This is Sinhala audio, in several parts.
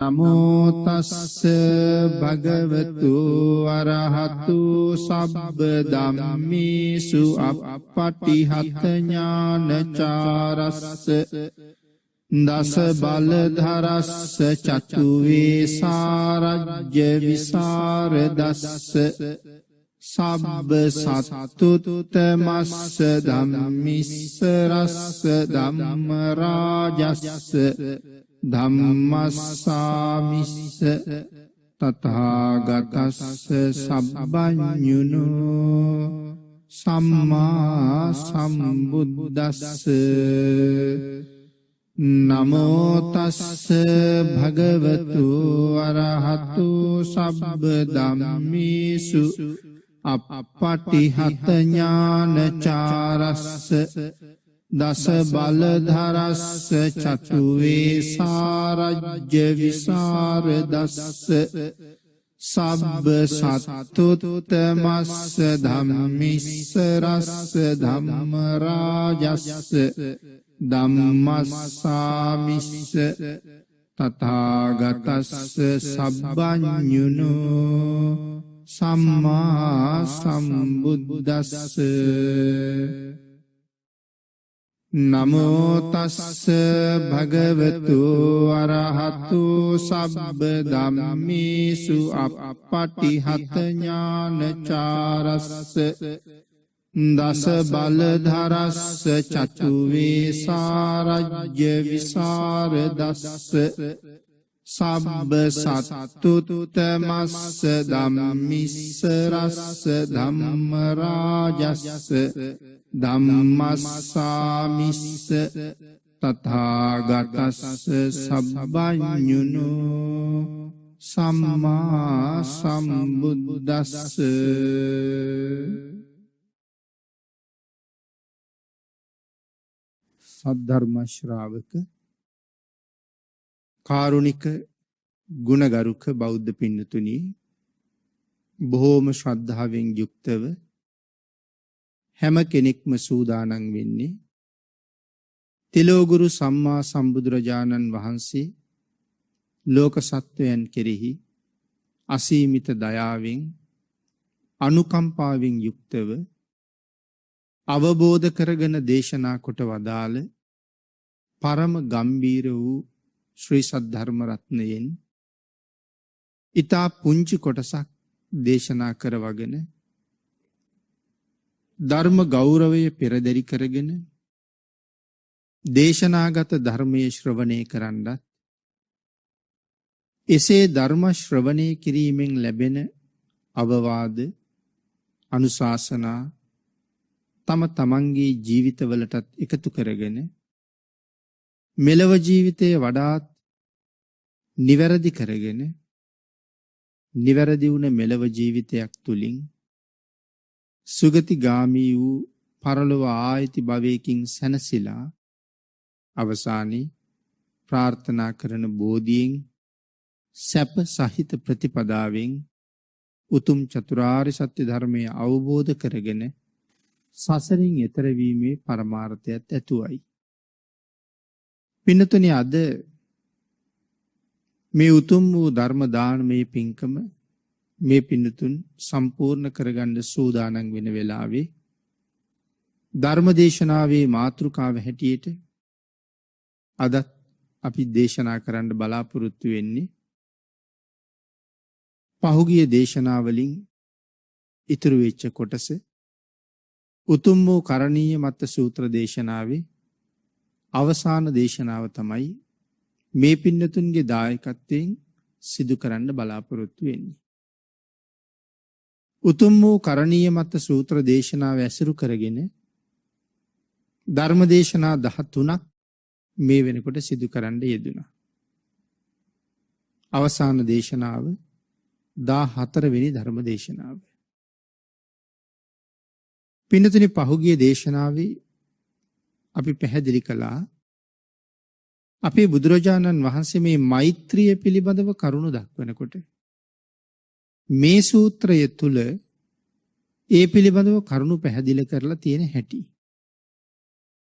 නමෝ තස්ස භගවතු අරහතු සබ්බ ධම්මේසු අප්පටිහත ඥානචාරස්ස දස බලධරස්ස චතු වේසාරජ්‍ය විසරදස්ස සබ්බ සත්තුත්තමස්ස ධම්මිස්සරස්ස ධම්ම රාජස්ස ධම්මස්සාමිස්ස තථාගතස්ස සබ්බඤුනෝ සම්මා සම්බුද්දස්ස නමෝ තස්ස භගවතු අරහතු සබ්බ ධම්මේසු අප්පටිහත ඥානචාරස්ස දස බලධරස්ස චතු වේසාරජ්‍ය විසරදස්ස සබ්බ සත්තුත්තමස්ස ධම්මිස්සරස්ස ධම්ම රාජස්ස ධම්මස්සාමිස්ස තථාගතස්ස සබ්බඤුනෝ සම්මා සම්බුද්දස්ස නමෝ තස්ස භගවතු අරහතු සබ්බ ධම්මේසු අප්පටිහත ඥානචාරස්ස දස බලධරස්ස චතු වේසාරජ්‍ය විසරදස්ස සබ්බ සත්තුත්තමස්ස ධම්මිස්සරස්ස ධම්ම රාජස්ස ධම්මස්සාමිස්ස තථාගතස්ස සබ්බඤුනෝ සම්මා සම්බුද්දස්ස සද්ධර්ම ශ්‍රාවක කාරුණික ගුණගරුක බෞද්ධ පින්නතුනි බොහෝම ශ්‍රද්ධාවෙන් යුක්තව හැම කෙනෙක්ම සූදානම් වෙන්නේ තිලෝගුරු සම්මා සම්බුදුරජාණන් වහන්සේ ලෝක සත්වයන් කෙරෙහි අසීමිත දයාවෙන් අනුකම්පාවෙන් යුක්තව අවබෝධ කරගෙන දේශනා කොට වදාළ පරම ගම්බීර වූ ශ්‍රී සද්ධර්ම රත්නයෙන් ඊතා පුංචි කොටසක් දේශනා කරවගෙන ධර්ම ගෞරවය පෙරදරි කරගෙන දේශනාගත ධර්මයේ ශ්‍රවණය කරන්නත් එසේ ධර්ම ශ්‍රවණය කිරීමෙන් ලැබෙන අවවාද අනුශාසනා තම තමන්ගේ ජීවිතවලටත් එකතු කරගෙන මෙලව ජීවිතයේ වඩාත් නිවැරදි කරගෙන නිවැරදි වුණ මෙලව ජීවිතයක් තුලින් සුගතිගාමී වූ පරලොව ආයති භවයකින් සැනසීලා අවසානයේ ප්‍රාර්ථනා කරන බෝධියෙන් සැප සහිත ප්‍රතිපදාවෙන් උතුම් චතුරාර්ය සත්‍ය ධර්මය අවබෝධ කරගෙන සසරින් එතර වීමේ පරමාර්ථයත් ඇතුවයි. පින්නතුනි අද මේ උතුම් වූ ධර්ම දානමය පින්කම මේ පින්නතුන් සම්පූර්ණ කරගන්න සූදානම් වෙන වෙලාවේ ධර්ම දේශනාවේ මාතෘකාව හැටියට අද අපි දේශනා කරන්න බලාපොරොත්තු වෙන්නේ පහුගිය දේශනාවලින් ඉතුරු වෙච්ච කොටස උතුම් වූ කරණීය මත්ත සූත්‍ර දේශනාවේ අවසාන දේශනාව තමයි මේ පින්නතුන්ගේ දායකත්වයෙන් සිදු කරන්න බලාපොරොත්තු වෙන්නේ. උතුම් වූ කරණීය මත්ත සූත්‍ර දේශනාව ඇසුරු කරගෙන ධර්ම දේශනා 13ක් මේ වෙනකොට සිදු කරන්න යෙදුණා. අවසාන දේශනාව 14 වෙනි ධර්ම දේශනාව. පින්නතුනි පහුගිය දේශනාවේ අපි පැහැදිලි කළා අපේ බුදුරජාණන් වහන්සේ මේ මෛත්‍රිය පිළිබඳව කරුණු දක්වනකොට මේ සූත්‍රය තුල ඒ පිළිබඳව කරුණු පැහැදිලි කරලා තියෙන හැටි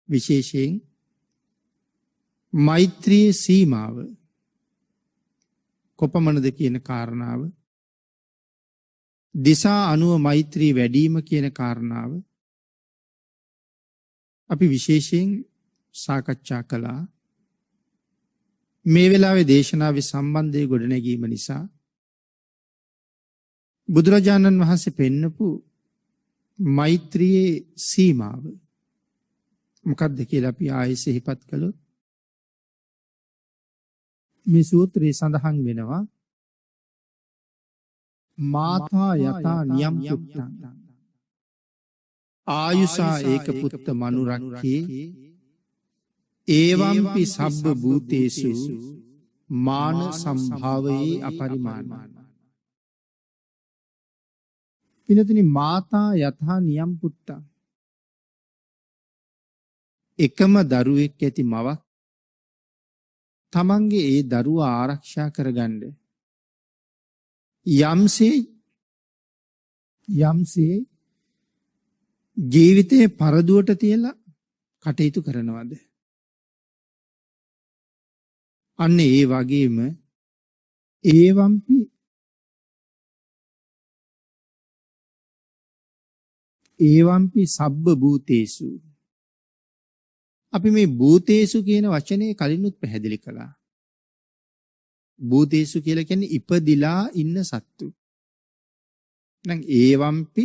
විශේෂයෙන් මෛත්‍රියේ සීමාව කොපමණද කියන කාරණාව, දිසා අනුව මෛත්‍රී වැඩීම කියන කාරණාව අපි විශේෂයෙන් සාකච්ඡා කළා. මේ වෙලාවේ දේශනාවේ සම්බන්ධය ගොඩනැගීම නිසා බුදුරජාණන් වහන්සේ පෙන්නපු මෛත්‍රියේ සීමාව මොකක්ද කියලා අපි ආයෙත් සිහිපත් කළොත් මේ සූත්‍රයේ සඳහන් වෙනවා මාතා යතා නියම් පුත්තං ආයුසා ඒක පුත්ත මනුරක්ඛේ ඒවම්පි සබ්බ භූතේසු මාන සම්භාවයේ අපරිමාණ. පිනතුනි මාතා යතා නියම් පුත්තං එකම දරුවෙක් ඇති මවක් තමන්ගේ ඒ දරුවා ආරක්ෂා කරගන්න යම්සේ ජීවිතයේ පරදුවට තියලා කටයුතු කරනවද, අන්න ඒ වගේම ඒවම්පි සබ්බ භූතේසු. අපි මේ භූතේසු කියන වචනේ කලිනුත් පැහැදිලි කළා. භූතේසු කියලා කියන්නේ ඉපදිලා ඉන්න සත්තු. නම් ඒවම්පි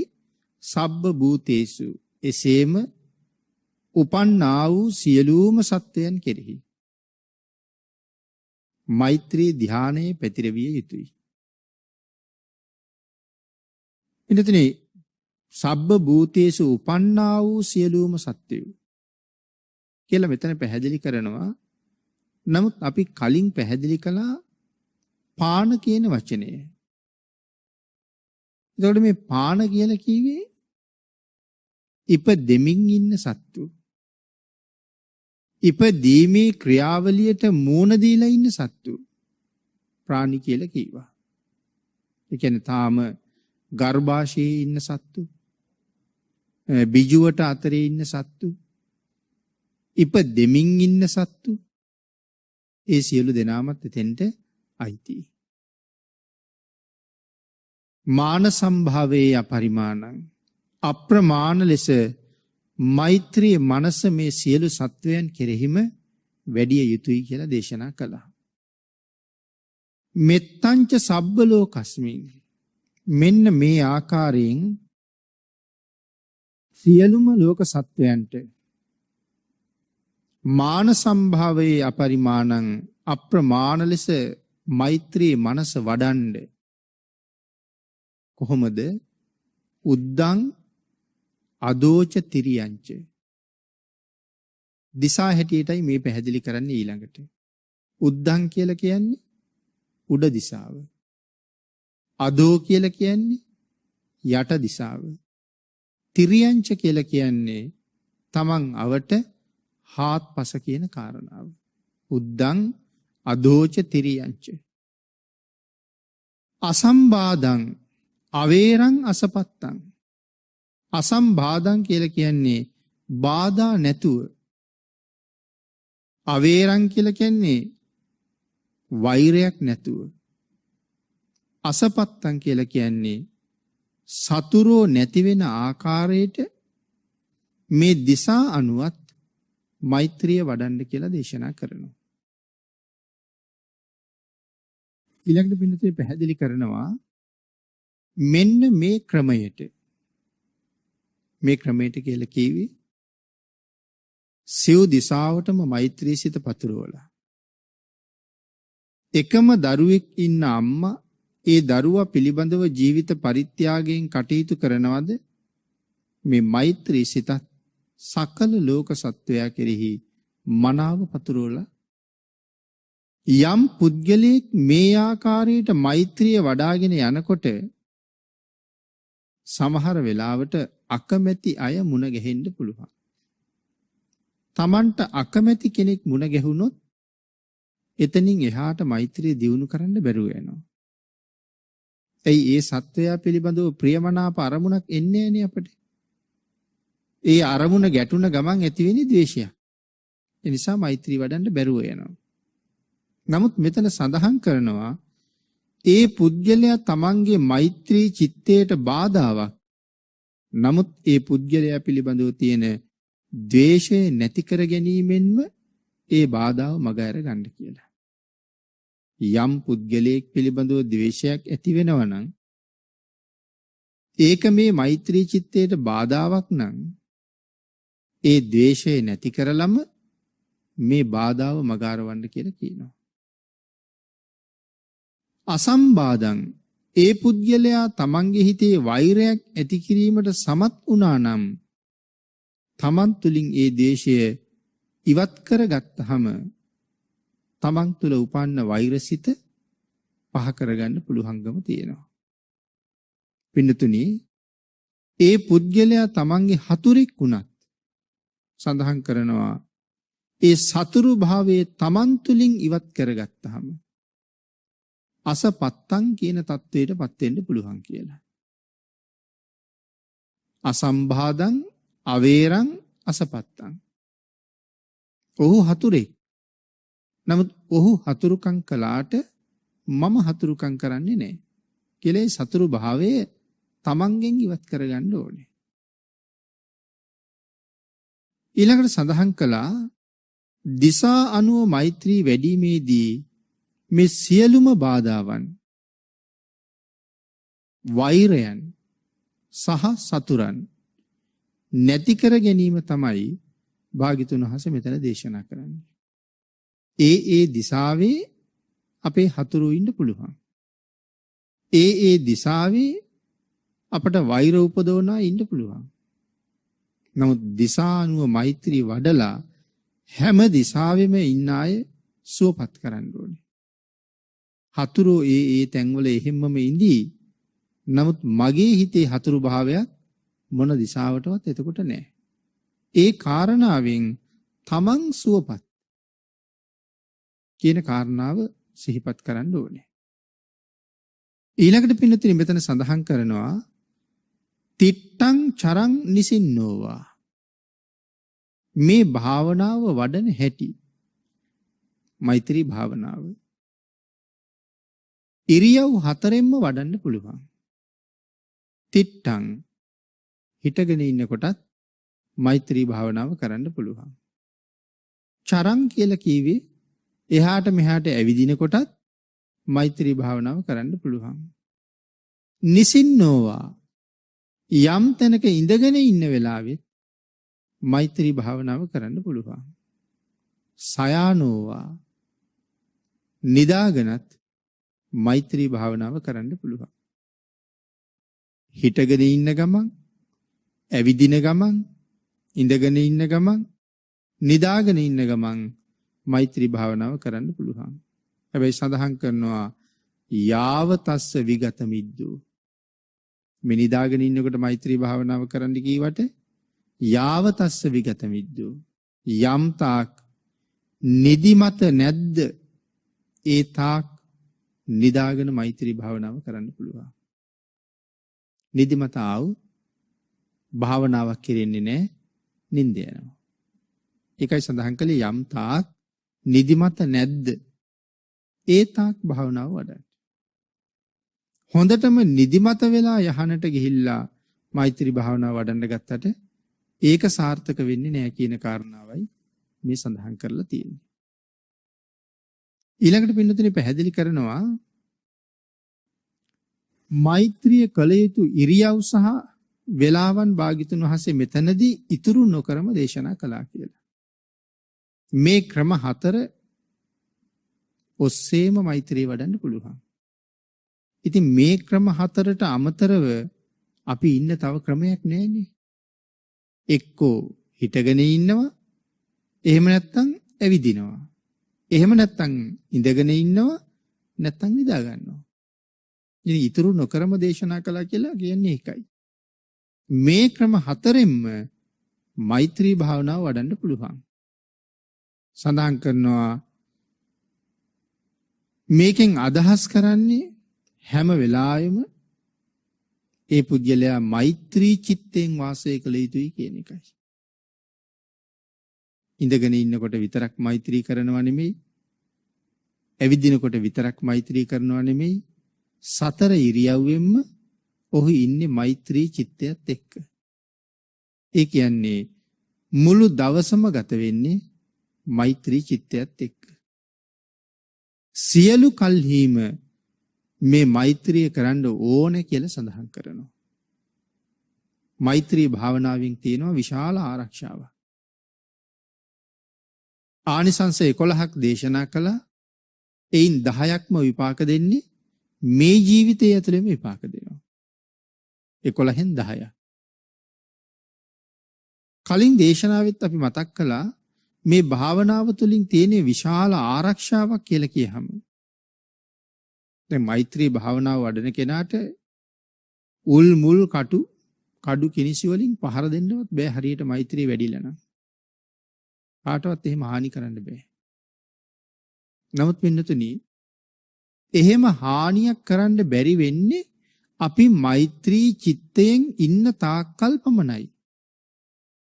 සබ්බ භූතේසු එසේම උපන්නා වූ සියලුම සත්වයන් කෙරෙහි මෛත්‍රී ධානයේ පැතිරවිය යුතුයි. එතනදී සබ්බ භූතේසු උපන්නා වූ සියලුම සත්වයෝ කියලා මෙතන පැහැදිලි කරනවා. නමුත් අපි කලින් පැහැදිලි කළා පාන කියන වචනය. එතකොට මේ පාන කියලා කිව්වේ ඉපදෙමින් ඉන්න සත්තු. ඉපදීමේ ක්‍රියාවලියට මූණ දීලා ඉන්න සත්තු ප්‍රාණි කියලා කිව්වා. ඒ කියන්නේ තාම ගර්භාෂයේ ඉන්න සත්තු, බිජුවට අතරේ ඉන්න සත්තු, ඉපදෙමින් ඉන්න සත්තු, ඒ සියලු දෙනාමත් එතෙන්ට අයිති. මාන සම්භාවයේ අපරිමාණං අප්‍රමාණ ලෙස මෛත්‍රී මනස මේ සියලු සත්වයන් කෙරෙහිම වැඩිය යුතුයි කියලා දේශනා කළා. මෙත්තංච සබ්බ ලෝකස්මින් මෙන්න මේ ආකාරයෙන් සියලුම ලෝක සත්වයන්ට මාන සම්භාවයේ අපරිමාණං අප්‍රමාණ ලෙස මෛත්‍රී මනස වඩන්ඩ කොහොමද? උද්දං අදෝච තිරියංච. දිසා හැටියටයි මේ පැහැදිලි කරන්නේ ඊළඟට. උද්දං කියලා කියන්නේ උඩ දිසාව. අදෝ කියලා කියන්නේ යට දිසාව. තිරියංච කියලා කියන්නේ තමන් අවට හාත්පස කියන කාරණාව. උද්දං අදෝච තිරියංච. අසම්බාධං අවේරං අසපත්තං. අසම්බාධං කියලා කියන්නේ බාධා නැතුව. අවේරං කියලා කියන්නේ වෛරයක් නැතුව. අසපත්තං කියලා කියන්නේ සතුරෝ නැති වෙන ආකාරයට මේ දිසා අනුවත් මෛත්‍රිය වඩන්න කියලා දේශනා කරනවා. ඊළඟට පින්නතේ පැහැදිලි කරනවා මෙන්න මේ ක්‍රමයට කියලා කිව්වේ සිව් දිසාවටම මෛත්‍රී සිත පතුරවලා. එකම දරුවෙක් ඉන්න අම්මා ඒ දරුවා පිළිබඳව ජීවිත පරිත්‍යාගයෙන් කටයුතු කරනවද? මේ මෛත්‍රී සිතත් සකල ලෝක සත්වයා කෙරෙහි මනාව පතුරවලා. යම් පුද්ගලයෙක් මේ ආකාරයට මෛත්‍රිය වඩාගෙන යනකොට සමහර වෙලාවට අකමැති අය මුණ ගැහෙන්න පුළුවන්. Tamanට අකමැති කෙනෙක් මුණ ගැහුනොත් එතනින් එහාට මෛත්‍රිය දියුණු කරන්න බැරුව යනවා. ඒ සත්වයා පිළිබඳව ප්‍රියමනාප අරමුණක් එන්නේ නැණි අපිට. ඒ අරමුණ ගැටුණ ගමන් ඇති වෙන්නේ ද්වේෂය. ඒ නිසා මෛත්‍රී වඩන්න බැරුව යනවා. නමුත් මෙතන සඳහන් කරනවා ඒ පුද්ගලයා තමන්ගේ මෛත්‍රී චිත්තයට බාධාවක්. නමුත් ඒ පුද්ගලයා පිළිබඳව තියෙන ද්වේෂය නැති කර ගැනීමෙන්ම ඒ බාධාව මග අර ගන්න කියලා. යම් පුද්ගලයෙක් පිළිබඳව ද්වේෂයක් ඇති වෙනවා නම් ඒක මේ මෛත්‍රී චිත්තයට බාධාවක් නම් ඒ ද්වේෂය නැති කරලම මේ බාධාව මග අරවන්න කියලා කියනවා. අසම්බාධං ඒ පුද්ගලයා තමන්ගේ හිතේ වෛරයක් ඇති කිරීමට සමත් වුණා නම් තමන් තුළින් ඒ ද්වේෂය ඉවත් කරගත්තහම තමන් තුළ උපන්න වෛරසිත පහ කරගන්න පුළුවන්කම තියෙනවා. පින්නතුනි, ඒ පුද්ගලයා තමන්ගේ හතුරෙක් වුණත් සඳහන් කරනවා ඒ සතුරු භාවයේ තමන් තුළින් ඉවත් කරගත්තහම අසපත්තං කියන තත්වයට පත් වෙන්න පුළුවන් කියලා. අසම්බාධං අවේරං අසපත්තං. ඔහු හතුරෙක්. නමුත් ඔහු හතුරුකම් කළාට මම හතුරුකම් කරන්නේ නැහැ කියලා සතුරු භාවය තමන්ගෙන් ඉවත් කරගන්න ඕනේ. ඊළඟට සඳහන් කළා දිසා අනුව මෛත්‍රී වැඩිීමේදී මේ සියලුම බාධාවන් වෛරයන් සහ සතුරන් නැති කර ගැනීම තමයි භාග්‍යතුන් වහන්සේ මෙතන දේශනා කරන්නේ. ඒ දිසාවේ අපේ හතුරු ඉන්න පුළුවන්. ඒ දිසාවේ අපට වෛර උපදවනා ඉන්න පුළුවන්. නමුත් දිසානුව මෛත්‍රී වඩලා හැම දිසාවෙම ඉන්න අය සුවපත් කරන්න ඕනේ. හතුරු ඒ තැන්වල එහෙම්මම ඉඳී. නමුත් මගේ හිතේ හතුරු භාවයක් මොන දිසාවටවත් එතකොට නැහැ. ඒ කාරණාවෙන් තමන් සුවපත් කියන කාරණාව සිහිපත් කරන්න ඕනේ. ඊළඟට පින්නතුනි මෙතන සඳහන් කරනවා තිට්ටං චරං නිසින්නෝවා. මේ භාවනාව වඩන හැටි. මෛත්‍රී භාවනාව ඉරියව් හතරෙන්ම වඩන්න පුළුවන්. තිට්ටං හිටගෙන ඉන්නකොටත් මෛත්‍රී භාවනාව කරන්න පුළුවන්. චරං කියලා කීවේ එහාට මෙහාට ඇවිදිනකොටත් මෛත්‍රී භාවනාව කරන්න පුළුවන්. නිසින්නෝවා යම් තැනක ඉඳගෙන ඉන්න වෙලාවෙත් මෛත්‍රී භාවනාව කරන්න පුළුවන්. සයානෝවා නිදාගෙනත් මෛත්‍රී භාවනාව කරන්න පුළුවන්. හිටගෙන ඉන්න ගමන්, ඇවිදින ගමන්, ඉඳගෙන ඉන්න ගමන්, නිදාගෙන ඉන්න ගමන් මෛත්‍රී භාවනාව කරන්න පුළුවන්. හැබැයි සඳහන් කරනවා යාව තස්ස විගත මිද්දෝ. මේ නිදාගෙන ඉන්නකොට මෛත්‍රී භාවනාව කරන්න කීවට යාව තස්ස විගත මිද්දෝ. යම් තාක් නිදිමත නැද්ද ඒ තාක් නිදාගෙන මෛත්‍රී භාවනාව කරන්න පුළුවන්. නිදිමත ආව භාවනාවක් කෙරෙන්නේ නැහැ, නිින්ද යනවා. ඒකයි සඳහන් කළේ යම් තාක් නිදිමත නැද්ද ඒ තාක් භාවනාව වඩන්න. හොඳටම නිදිමත වෙලා යහනට ගිහිල්ලා මෛත්‍රී භාවනාව වඩන්න ගත්තට ඒක සාර්ථක වෙන්නේ නැහැ කියන කාරණාවයි මේ සඳහන් කරලා තියෙන්නේ. ඊළඟට පින්නතුනි පැහැදිලි කරනවා මෛත්‍රිය කළ යුතු ඉරියව් සහ වේලාවන් භාග්‍යතුන් වහන්සේ මෙතනදී ඉතුරු නොකරම දේශනා කළා කියලා. මේ ක්‍රම 4 ඔස්සේම මෛත්‍රිය වඩන්න පුළුවන්. ඉතින් මේ ක්‍රම 4ට අමතරව අපි ඉන්න තව ක්‍රමයක් නැහැනේ. එක්කෝ හිටගෙන ඉන්නවා, එහෙම නැත්නම් ඇවිදිනවා. එහෙම නැත්නම් ඉඳගෙන ඉන්නවා, නැත්නම් නිදා ගන්නවා. ඉතින් ඉතුරු නොකරම දේශනා කළා කියලා කියන්නේ ඒකයි. මේ ක්‍රම 4ෙන්ම මෛත්‍රී භාවනාව වඩන්න පුළුවන්. සඳහන් කරනවා මේකෙන් අදහස් කරන්නේ හැම වෙලාවෙම ඒ පුද්ගලයා මෛත්‍රී චිත්තයෙන් වාසය කළ යුතුයි කියන එකයි. ඉඳගෙන ඉන්නකොට විතරක් මෛත්‍රී කරනවා නෙමෙයි, ඇවිදිනකොට විතරක් මෛත්‍රී කරනවා නෙමෙයි, සතර ඉරියව්වෙන්ම ඔහු ඉන්නේ මෛත්‍රී චිත්තයත් එක්ක. ඒ කියන්නේ මුළු දවසම ගත වෙන්නේ මෛත්‍රී චිත්තයත් එක්ක. සියලු කල්හිම මේ මෛත්‍රිය කරන්න ඕන කියලා සඳහන් කරනවා. මෛත්‍රී භාවනාවෙන් තියෙනවා විශාල ආරක්ෂාවක්. ආනිසංස 11ක් දේශනා කළා. එයින් 10ක්ම විපාක දෙන්නේ මේ ජීවිතය ඇතුළෙම විපාක දෙනවා. 11න් 10ක්. කලින් දේශනාවෙත් අපි මතක් කළා මේ භාවනාව තුළින් තියෙන විශාල ආරක්ෂාවක් කියලා කියහම. දැන් මෛත්‍රී භාවනාව වඩන කෙනාට උල් මුල් කඩු කිනිසි වලින් පහර දෙන්නවත් බෑ හරියට මෛත්‍රී වැඩිලා නම්. කාටවත් එහෙම හානි කරන්න බෑ. නමුත් පින්නතුනි එහෙම හානියක් කරන්න බැරි වෙන්නේ අපි මෛත්‍රී චිත්තයෙන් ඉන්න තාක්කල් පමණයි.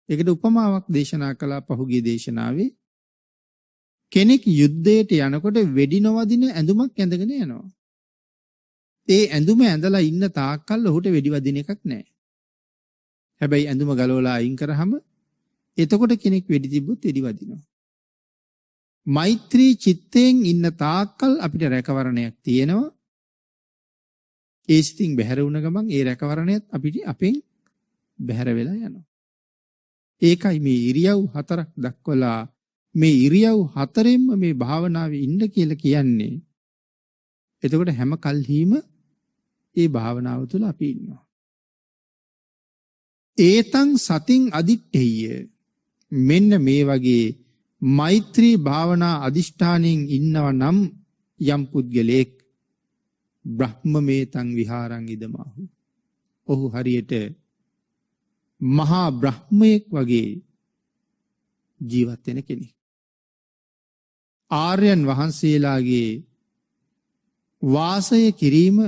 ඒකට උපමාවක් දේශනා කළා පහුගිය දේශනාවේ. කෙනෙක් යුද්ධයට යනකොට වෙඩි නොවදින ඇඳුමක් ඇඳගෙන යනවා. ඒ ඇඳුම ඇඳලා ඉන්න තාක්කල් ඔහුට වෙඩි වදින එකක් නැහැ. හැබැයි ඇඳුම ගලවලා අයින් කරාම එතකොට කෙනෙක් වෙඩි තිබ්බොත් වෙඩි වදිනවා. මෛත්‍රී චිත්තයෙන් ඉන්න තාක්කල් අපිට රැකවරණයක් තියෙනවා. ඒ සිතින් බැහැර වුණ ගමන් ඒ රැකවරණයත් අපිට අපෙන් බැහැර වෙලා යනවා. ඒකයි මේ ඉරියව් හතරක් දක්වලා මේ ඉරියව් හතරෙන්ම මේ භාවනාවේ ඉන්න කියලා කියන්නේ. එතකොට හැම කල්හිම ඒ භාවනාව තුළ අපි ඉන්නවා. ඒතං සතින් අදිට්ඨෙය්‍ය මෙන්න මේ වගේ මෛත්‍රී භාවනා අදිෂ්ඨානයෙන් ඉන්නව නම් යම් පුද්ගලෙක් බ්‍රහ්මමේතං විහාරං ඉදමාහු. ඔහු හරියට මහා බ්‍රහ්මයෙක් වගේ ජීවත් වෙන කෙනෙක්. ආර්යයන් වහන්සේලාගේ වාසය කිරීම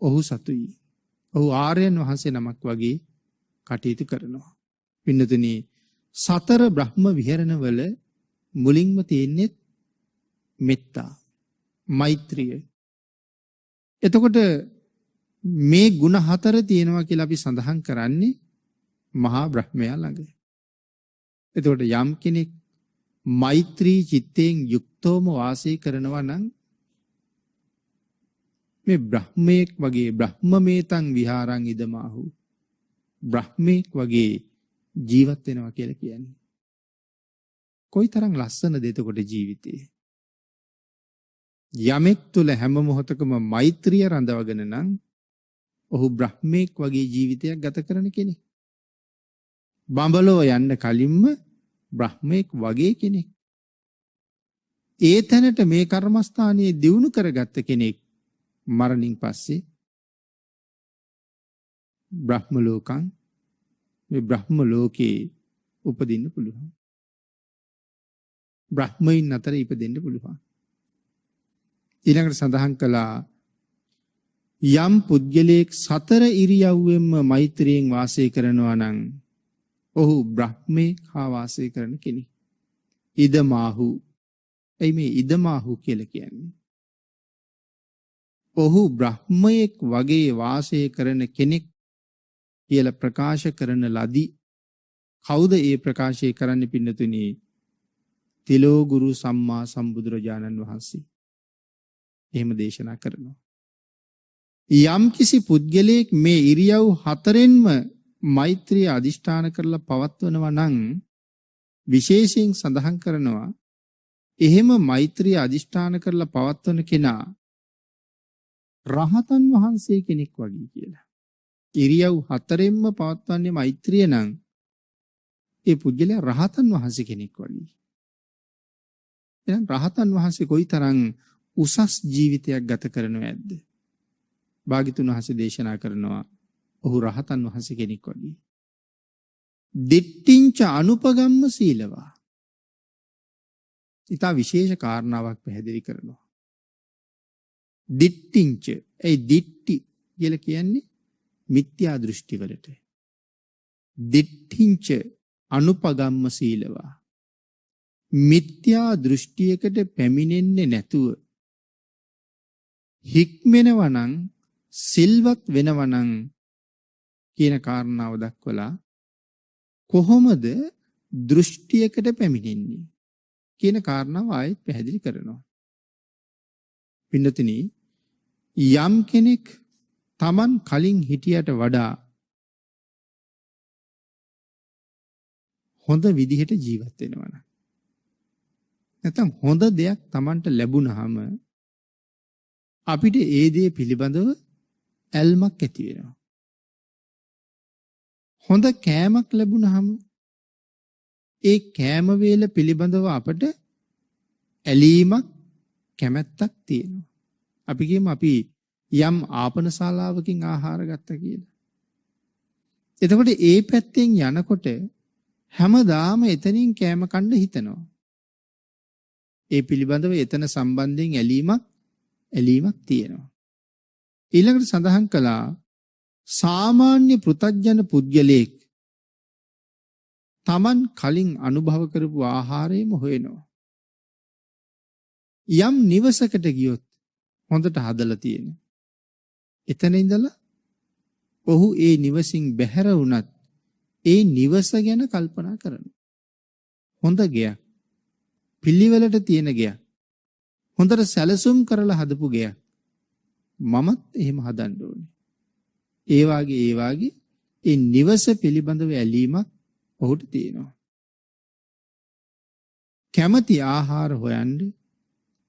ඔහු සතුයි. ඔහු ආර්යයන් වහන්සේ නමක් වගේ කටයුතු කරනවා. පින්නතුනි සතර බ්‍රහ්ම විහරණවල මුලින්ම තියෙන්නේ මෙත්තා, මෛත්‍රිය. එතකොට මේ ಗುಣ හතර තියෙනවා කියලා අපි සඳහන් කරන්නේ මහා බ්‍රහ්මයා ළඟ. එතකොට යම් කෙනෙක් මෛත්‍රී චිත්තයෙන් යුක්තවම වාසය කරනවා නම් මේ බ්‍රහ්මයෙක් වගේ බ්‍රහ්මමේතං විහාරං ඉදමාහු බ්‍රහ්මයෙක් වගේ ජීවත් වෙනවා කියලා කියන්නේ. කොයිතරම් ලස්සනද එතකොට ජීවිතේ. යමෙක් තුළ හැම මොහොතකම මෛත්‍රිය රඳවගෙන නම් ඔහු බ්‍රහ්මයෙක් වගේ ජීවිතයක් ගත කරන කෙනෙක්. බඹලෝ යන්න කලින්ම බ්‍රහ්මයෙක් වගේ කෙනෙක්. ඒ තැනට මේ කර්මස්ථානයේ දියුණු කරගත්ත කෙනෙක් මරණින් පස්සේ බ්‍රහ්ම ලෝකං මේ බ්‍රහ්ම ලෝකේ උපදින්න පුළුවන්. බ්‍රහ්මයින් අතර ඉපදෙන්න පුළුවන්. ඊළඟට සඳහන් කළා යම් පුද්ගලයෙක් සතර ඉරියව්වෙන්ම මෛත්‍රියෙන් වාසය කරනවා නම් ඔහු බ්‍රහ්මෙක් හා වාසය කරන කෙනෙක්. ඉදමාහු. එයි මේ ඉදමාහු කියලා කියන්නේ. ඔහු බ්‍රහ්මයෙක් වගේ වාසය කරන කෙනෙක් කියලා ප්‍රකාශ කරන ලදී. කවුද ඒ ප්‍රකාශය කරන්න පින්නතුනි? තිලෝ ගුරු සම්මා සම්බුදුරජාණන් වහන්සේ. එහෙම දේශනා කරනවා. යම් කිසි පුද්ගලයෙක් මේ ඉරියව් හතරෙන්ම මෛත්‍රිය අදිෂ්ඨාන කරලා පවත්වනවා නම් විශේෂයෙන් සඳහන් කරනවා එහෙම මෛත්‍රිය අදිෂ්ඨාන කරලා පවත්වන කෙනා රහතන් වහන්සේ කෙනෙක් වගේ කියලා. ඉරියව් හතරෙන්ම පවත්වන්නේ මෛත්‍රිය නම් ඒ පුද්ගලයා රහතන් වහන්සේ කෙනෙක් වගේ. එහෙනම් රහතන් වහන්සේ කොයිතරම් උසස් ජීවිතයක් ගත කරනවද? භාග්‍යතුන් වහන්සේ දේශනා කරනවා ඔහු රහතන් වහන්සේ කෙනෙක් වගේ. දිට්ඨිංච අනුපගම්ම සීලවා. ඊට විශේෂ කාරණාවක් පැහැදිලි කරනවා. දිට්ඨිංච ඒ දිට්ඨි කියලා කියන්නේ මිත්‍යා දෘෂ්ටි වලට. දිට්ඨිංච අනුපගම්ම සීලවා. මිත්‍යා දෘෂ්ටියකට පැමිණෙන්නේ නැතුව හික්මෙනවා නම් සිල්වත් වෙනවා නම් කියන කාරණාව දක්වලා කොහොමද දෘෂ්ටියකට පැමිණෙන්නේ කියන කාරණාව ආයෙත් පැහැදිලි කරනවා. පින්නතිනි යම් කෙනෙක් Taman කලින් හිටියට වඩා හොඳ විදිහට ජීවත් වෙනවා නම් නැත්නම් හොඳ දෙයක් Tamanට ලැබුණාම අපිට ඒ දේ පිළිබඳව ඇල්මක් ඇති වෙනවා. හොඳ කෑමක් ලැබුණාම ඒ කෑම වේල පිළිබඳව අපට ඇලීමක් කැමැත්තක් තියෙනවා. අපි කියමු අපි යම් ආපන ශාලාවකින් ආහාර ගත්තා කියලා. එතකොට ඒ පැත්තෙන් යනකොට හැමදාම එතනින් කෑම කන්න හිතනවා. ඒ පිළිබඳව එතන සම්බන්ධයෙන් ඇලීමක් තියෙනවා. ඊළඟට සඳහන් කළා සාමාන්‍ය පෘථග්ජන පුද්ගලයෙක් Taman කලින් අනුභව කරපු ආහාරයම හොයනවා. යම් නිවසකට ගියොත් හොඳට හදලා තියෙන. එතන ඉඳලා ඔහු ඒ නිවසින් බැහැර වුණත් ඒ නිවස ගැන කල්පනා කරනවා. හොඳ ගයක්. පිළිවෙලට තියෙන ගයක්. හොඳට සැලසුම් කරලා හදපු ගයක්. මමත් එහෙම හදන්න ඕනේ. ඒ වාගේ ඒ නිවස පිළිබඳව ඇලීමක් ඔහුට තියෙනවා. කැමති ආහාර හොයන්න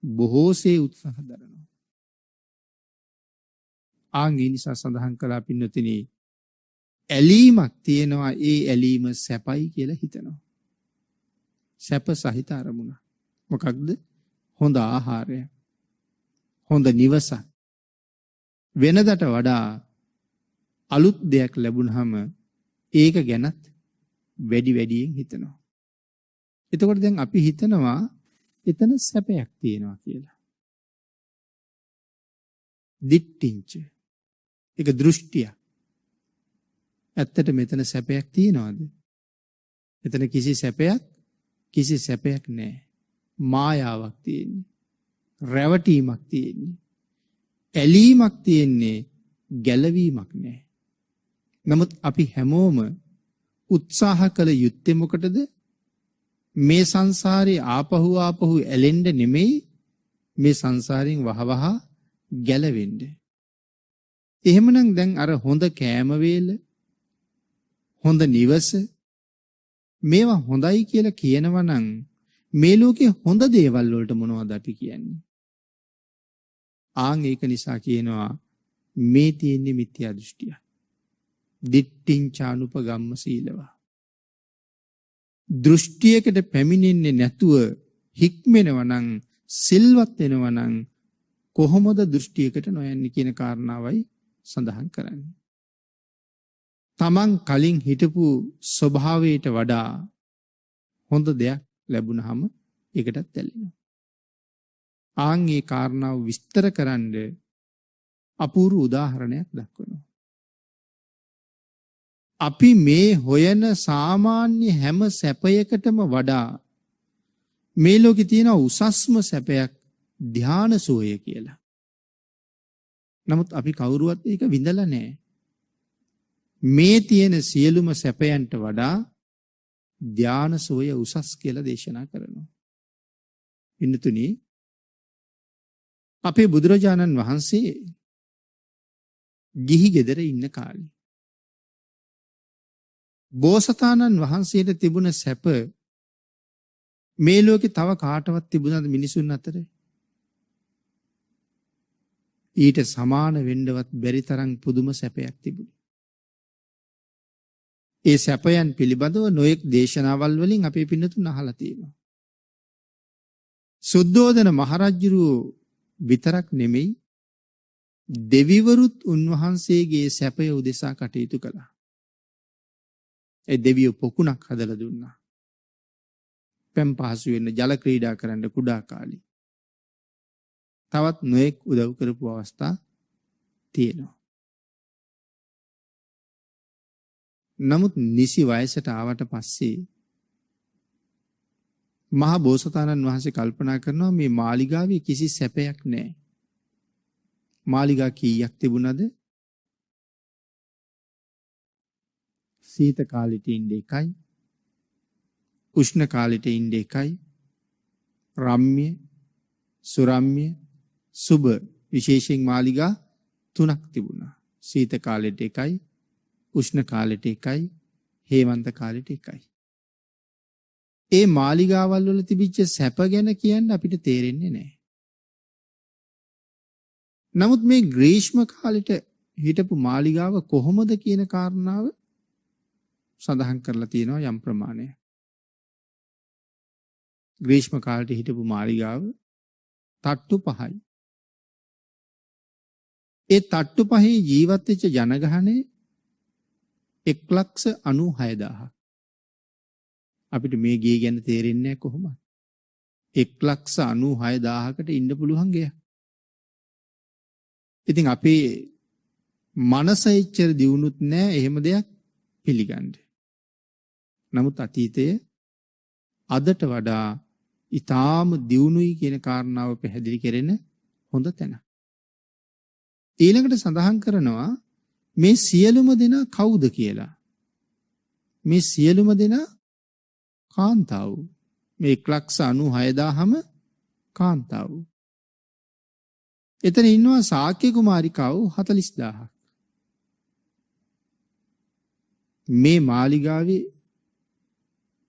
බොහෝසේ උත්සාහ දරනවා. ඒ නිසා සඳහන් කළා පින්නතිනි ඇලීමක් තියෙනවා. ඒ ඇලීම සැපයි කියලා හිතනවා. සැප සහිත අරමුණ. මොකක්ද? හොඳ ආහාරය. හොඳ නිවස. වෙනදට වඩා අලුත් දෙයක් ලැබුණාම ඒක ගැනත් වැඩියෙන් හිතනවා. එතකොට දැන් අපි හිතනවා එතන සැපයක් තියෙනවා කියලා. දිට්ඨිංච. ඒක දෘෂ්ටිය. ඇත්තට මෙතන සැපයක් තියනවද? එතන කිසි සැපයක් නැහැ. මායාවක් තියෙන්නේ. රැවටීමක් තියෙන්නේ. ඇලීමක් තියෙන්නේ. ගැලවීමක් නැහැ. නමුත් අපි හැමෝම උත්සාහ කළ යුත්තේ මොකටද? මේ සංසාරේ ආපහු ඇලෙන්න නෙමෙයි මේ සංසාරයෙන් වහවහ ගැලවෙන්න. එහෙමනම් දැන් අර හොඳ කෑම වේල හොඳ නිවස මේවා හොඳයි කියලා කියනවා නම් මේ ලෝකේ හොඳ දේවල් වලට මොනවද අපි කියන්නේ? ඒක නිසා කියනවා මේ තියෙන්නේ මිත්‍යා දෘෂ්ටිය. දිට්ඨිං චානුපගම්ම සීලවා. දෘෂ්ටියකට පැමිණෙන්නේ නැතුව හික්මෙනවා නම් සිල්වත් වෙනවා නම් කොහොමද දෘෂ්ටියකට නොයන්නේ කියන කාරණාවයි සඳහන් කරන්නේ. Taman කලින් හිටපු ස්වභාවයට වඩා හොඳ දෙයක් ලැබුණාම ඒකටත් ඇලෙනවා. ඒ කාරණාව විස්තර කරන්න අපූර්ව උදාහරණයක් දක්වනවා. අපි මේ හොයන සාමාන්‍ය හැම සැපයකටම වඩා මේ ලෝකේ තියෙන උසස්ම සැපයක් ධාන සෝය කියලා. නමුත් අපි කවුරුවත් ඒක විඳලා නැහැ. මේ තියෙන සියලුම සැපයන්ට වඩා ධාන සෝය උසස් කියලා දේශනා කරනවා. පින්නතුනි අපේ බුදුරජාණන් වහන්සේ ගිහි ගෙදර ඉන්න කාලේ බෝසතාණන් වහන්සේට තිබුණ සැප මේ ලෝකේ තව කාටවත් තිබුණාද මිනිසුන් අතර? ඊට සමාන වෙන්නවත් බැරි තරම් පුදුම සැපයක් තිබුණා. ඒ සැපයන් පිළිබඳව නොයෙක් දේශනාවල් වලින් අපේ පින්නතුන් අහලා තියෙනවා. සුද්ධෝදන මහරජුරු විතරක් නෙමෙයි දෙවිවරුත් උන්වහන්සේගේ සැපය උදෙසා කටයුතු කළා. ඒ දෙවියෝ පොකුණක් හදලා දුන්නා. පැම් පහසු වෙන්න ජල ක්‍රීඩා කරන්න කුඩා කාලේ. තවත් නොයෙක් උදව් කරපු අවස්ථා තියෙනවා. නමුත් නිසි වයසට ආවට පස්සේ මහා බෝසතාණන් වහන්සේ කල්පනා කරනවා මේ මාලිගාවේ කිසි සැපයක් නැහැ. මාලිගා කීයක් තිබුණද? සීත කාලෙට ඉන්නේ එකයි, උෂ්ණ කාලෙට ඉන්නේ එකයි, රම්ම්‍ය, සුරම්‍ය, සුබ විශේෂයෙන් මාලිගා 3ක් තිබුණා. සීත කාලෙට එකයි, උෂ්ණ කාලෙට එකයි, හේමන්ත කාලෙට එකයි. ඒ මාලිගාවල් වල තිබිච්ච සැප ගැන කියන්න අපිට තේරෙන්නේ නැහැ. නමුත් මේ ග්‍රීෂ්ම කාලෙට හිටපු මාලිගාව කොහොමද කියන කාරණාව සඳහන් කරලා තියෙනවා යම් ප්‍රමාණයක්. ග්‍රීෂ්ම කාලෙට හිටපු මාලිගාව තට්ටු 5යි. ඒ තට්ටු 5 ජීවත් වෙච්ච ජනගහනය 1,96,000. අපිට මේ ගේ ගැන තේරෙන්නේ නැහැ කොහොමද? 1,96,000කට ඉන්න පුළුවන් ගයක්. ඉතින් අපේ මනස එච්චර දියුණුත් නැහැ එහෙම දෙයක් පිළිගන්න. නමුත් අතීතයේ අදට වඩා ඊටාම දියුණුයි කියන කාරණාව පැහැදිලි කරන හොඳ තැන. ඊළඟට සඳහන් කරනවා මේ සියලුම දෙනා කවුද කියලා. මේ සියලුම දෙනා කාන්තාව. මේ 1,96,000ම කාන්තාව. එතන ඉන්නවා ශාක්‍ය කුමාරිකාව 40,000ක්. මේ මාලිගාවේ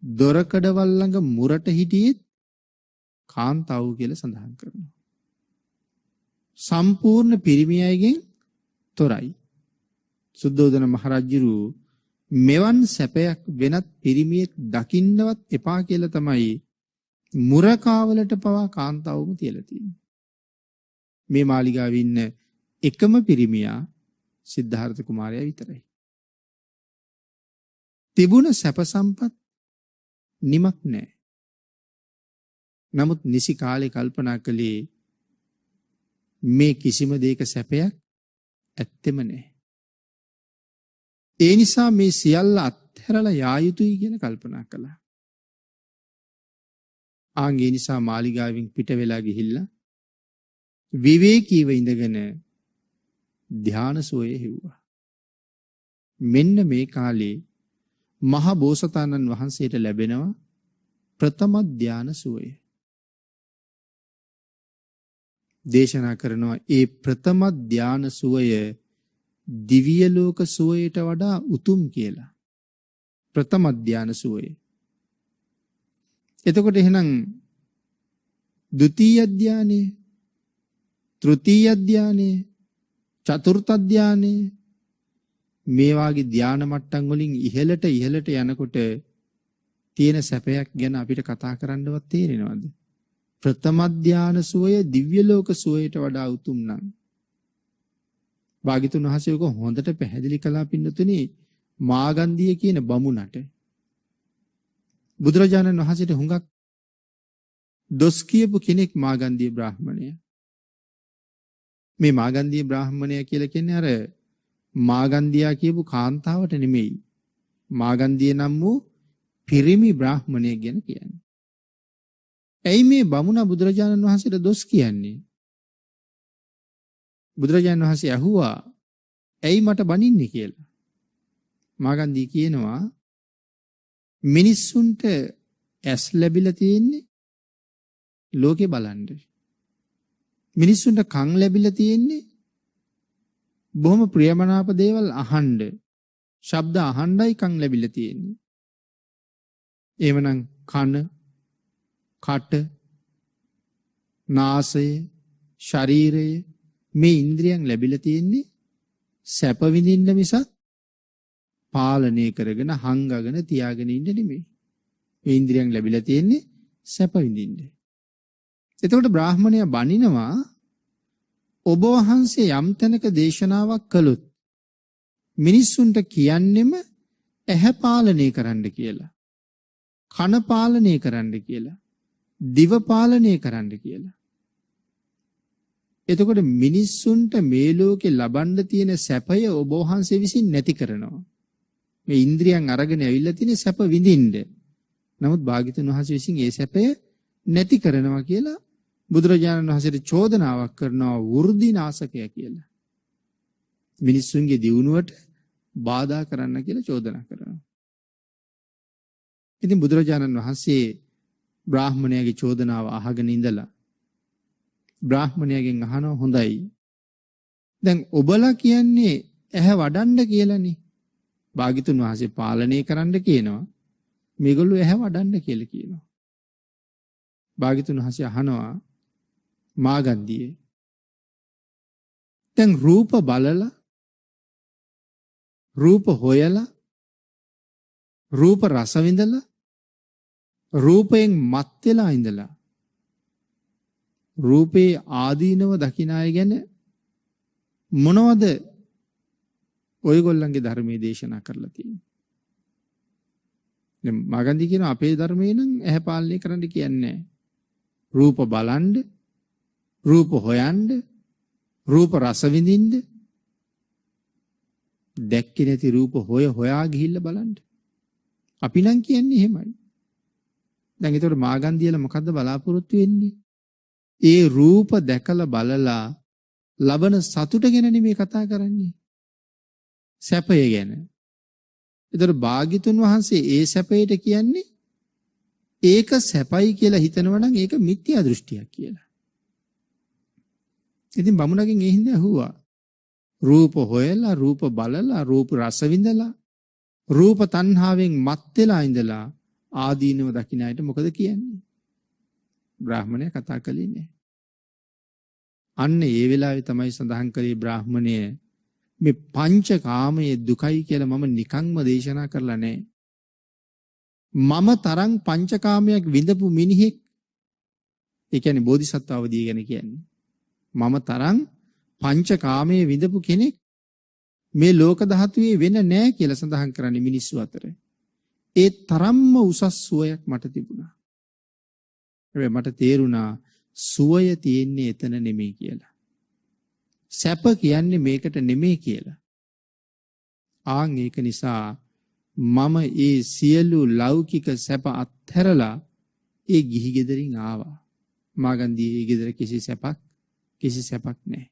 දොරකඩවල් ළඟ මුරට හිටියෙත් කාන්තාව කියලා සඳහන් කරනවා. සම්පූර්ණ පිරිමි අයගෙන් තොරයි. සුද්ධෝදන මහරජුරු මෙවන් සැපයක් වෙනත් පිරිමියෙක් දකින්නවත් එපා කියලා තමයි මුරකාවලට පවා කාන්තාවම තියලා තියෙන්නේ. මේ මාලිගාවේ ඉන්න එකම පිරිමියා සිද්ධාර්ථ කුමාරයා විතරයි. තිබුණ සැප සම්පත් නිමක් නැහැ. නමුත් නිසි කාලේ කල්පනා කළේ මේ කිසිම දෙයක සැපයක් ඇත්තෙම නැහැ. ඒ නිසා මේ සියල්ල අත්හැරලා යා යුතුයි කියලා කල්පනා කළා. ආන්ගේ නිසා මාලිගාවෙන් පිට වෙලා ගිහිල්ලා විවේකීව ඉඳගෙන ධාන සෝයේ හෙව්වා. මෙන්න මේ කාලේ මහ බෝසතාණන් වහන්සේට ලැබෙනවා ප්‍රථම ධාන සෝය. දේශනා කරනවා ඒ ප්‍රථම ධාන සෝය දිව්‍ය ලෝක සෝයට වඩා උතුම් කියලා. ප්‍රථම ධාන සෝය. එතකොට එහෙනම් ဒုတိ ය ධානය, තෘතීය ධානය, චතුර්ථ ධානය මේ වාගේ ධාන මට්ටම් වලින් ඉහළට යනකොට තියෙන සැපයක් ගැන අපිට කතා කරන්නවත් තේරෙනවද? ප්‍රථම ධාන සෝය දිව්‍ය ලෝක සෝයට වඩා උතුම් නම් භාග්‍යතුන් වහන්සේ ඔක හොඳට පැහැදිලි කළා පින්නතුනි මාගන්ධිය කියන බමුණට. බුදුරජාණන් වහන්සේට හුඟක් දොස් කියපු කෙනෙක් මාගන්ධිය බ්‍රාහ්මණය. මේ මාගන්ධිය බ්‍රාහ්මණය කියලා කියන්නේ අර මාගන්ධියා කියපු කාන්තාවට නෙමෙයි. මාගන්ධිය නම් වූ පිරිමි බ්‍රාහ්මණයෙක් ගැන කියන්නේ. ඇයි මේ බමුණ බුදුරජාණන් වහන්සේට දොස් කියන්නේ? බුදුරජාණන් වහන්සේ අහුවා ඇයි මට බනින්නේ කියලා. මාගන්ධී කියනවා මිනිස්සුන්ට ඇස් ලැබිලා තියෙන්නේ ලෝකේ බලන්න. මිනිස්සුන්ට කන් ලැබිලා තියෙන්නේ බොහොම ප්‍රියමනාප දේවල් අහන්න. ශබ්ද අහන්නයි කන් ලැබිලා තියෙන්නේ. එවනම් කන, කට, නාසය, ශරීරය මේ ඉන්ද්‍රියන් ලැබිලා තියෙන්නේ සැප විඳින්න මිසක් පාලනය කරගෙන හංගගෙන තියාගෙන ඉන්න නෙමෙයි. මේ ඉන්ද්‍රියන් ලැබිලා තියෙන්නේ සැප විඳින්න. එතකොට බ්‍රාහ්මණයා බණිනවා ඔබ වහන්සේ යම් තැනක දේශනාවක් කළොත් මිනිස්සුන්ට කියන්නෙම ඇහැ පාලනය කරන්න කියලා. කන පාලනය කරන්න කියලා. දිව පාලනය කරන්න කියලා. එතකොට මිනිස්සුන්ට මේ ලෝකේ ලබන්න තියෙන සැපය ඔබ වහන්සේ විසින් නැති කරනවා. මේ ඉන්ද්‍රියන් අරගෙන ඇවිල්ලා තියෙන සැප විඳින්න. නමුත් භාග්‍යතුන් වහන්සේ විසින් ඒ සැපය නැති කරනවා කියලා බුදුරජාණන් වහන්සේට චෝදනාවක් කරනවා වෘද්ධි නාශකය කියලා. මිනිස්සුන්ගේ දියුණුවට බාධා කරන්න කියලා චෝදනා කරනවා. ඉතින් බුදුරජාණන් වහන්සේ බ්‍රාහ්මණයාගේ චෝදනාව අහගෙන ඉඳලා බ්‍රාහ්මණයාගෙන් අහනවා හොඳයි. දැන් ඔබලා කියන්නේ ඇහැ වඩන්න කියලානේ. භාග්‍යතුන් වහන්සේ පාලනය කරන්න කියනවා. මේගොල්ලෝ ඇහැ වඩන්න කියලා කියනවා. භාග්‍යතුන් වහන්සේ අහනවා මාගන්දියේ දැන් රූප බලලා රූප හොයලා රූප රස විඳලා රූපයෙන් මත් වෙලා ඉඳලා රූපේ ආදීනව දකින අය ගැන මොනවද ඔයගොල්ලන්ගේ ධර්මයේ දේශනා කරලා තියෙන්නේ? දැන් මාගන්දි කියන අපේ ධර්මයේ නම් ඇහැ පාලනය කරන්න කියන්නේ රූප බලන්න, රූප හොයන්න, රූප රස විඳින්න, දැක්කේ නැති රූප හොයා ගිහිල්ලා බලන්න. අපි නම් කියන්නේ එහෙමයි. දැන් ඒතකොට මාගන්දියලා මොකද්ද බලාපොරොත්තු වෙන්නේ? ඒ රූප දැකලා බලලා ලබන සතුට ගැන නෙමෙයි කතා කරන්නේ. සැපය ගැන. ඒතකොට භාග්‍යතුන් වහන්සේ ඒ සැපයට කියන්නේ ඒක සැපයි කියලා හිතනවා නම් ඒක මිත්‍යා දෘෂ්ටියක් කියලා. ඉතින් බමුණගෙන් ඒ හින්දා ඇහුවා. රූප හොයලා, රූප බලලා, රූප රස විඳලා, රූප තණ්හාවෙන් මත් වෙලා ඉඳලා ආදීනව දකින්න අයට මොකද කියන්නේ? බ්‍රාහ්මණය කතා කළේ නෑ. අන්න ඒ වෙලාවේ තමයි සඳහන් කරේ බ්‍රාහ්මණය මේ පංචකාමයේ දුකයි කියලා මම නිකන්ම දේශනා කරලා නෑ. මම තරම් පංචකාමයක් විඳපු මිනිහෙක්, ඒ කියන්නේ බෝධිසත්ව අවදී ගැන කියන්නේ. මම තරම් පංචකාමයේ විඳපු කෙනෙක් මේ ලෝක ධාතුවේ වෙන නෑ කියලා සඳහන් කරන්නේ මිනිස්සු අතර. ඒ තරම්ම උසස් සුවයක් මට තිබුණා. හැබැයි මට තේරුණා සුවය තියෙන්නේ එතන නෙමෙයි කියලා. සැප කියන්නේ මේකට නෙමෙයි කියලා. ආන් ඒක නිසා මම ඒ සියලු ලෞකික සැප අත්හැරලා ඒ ගිහි ගෙදරින් ආවා. මාගන්දියේ ගෙදර කිසි සැපක් නැහැ.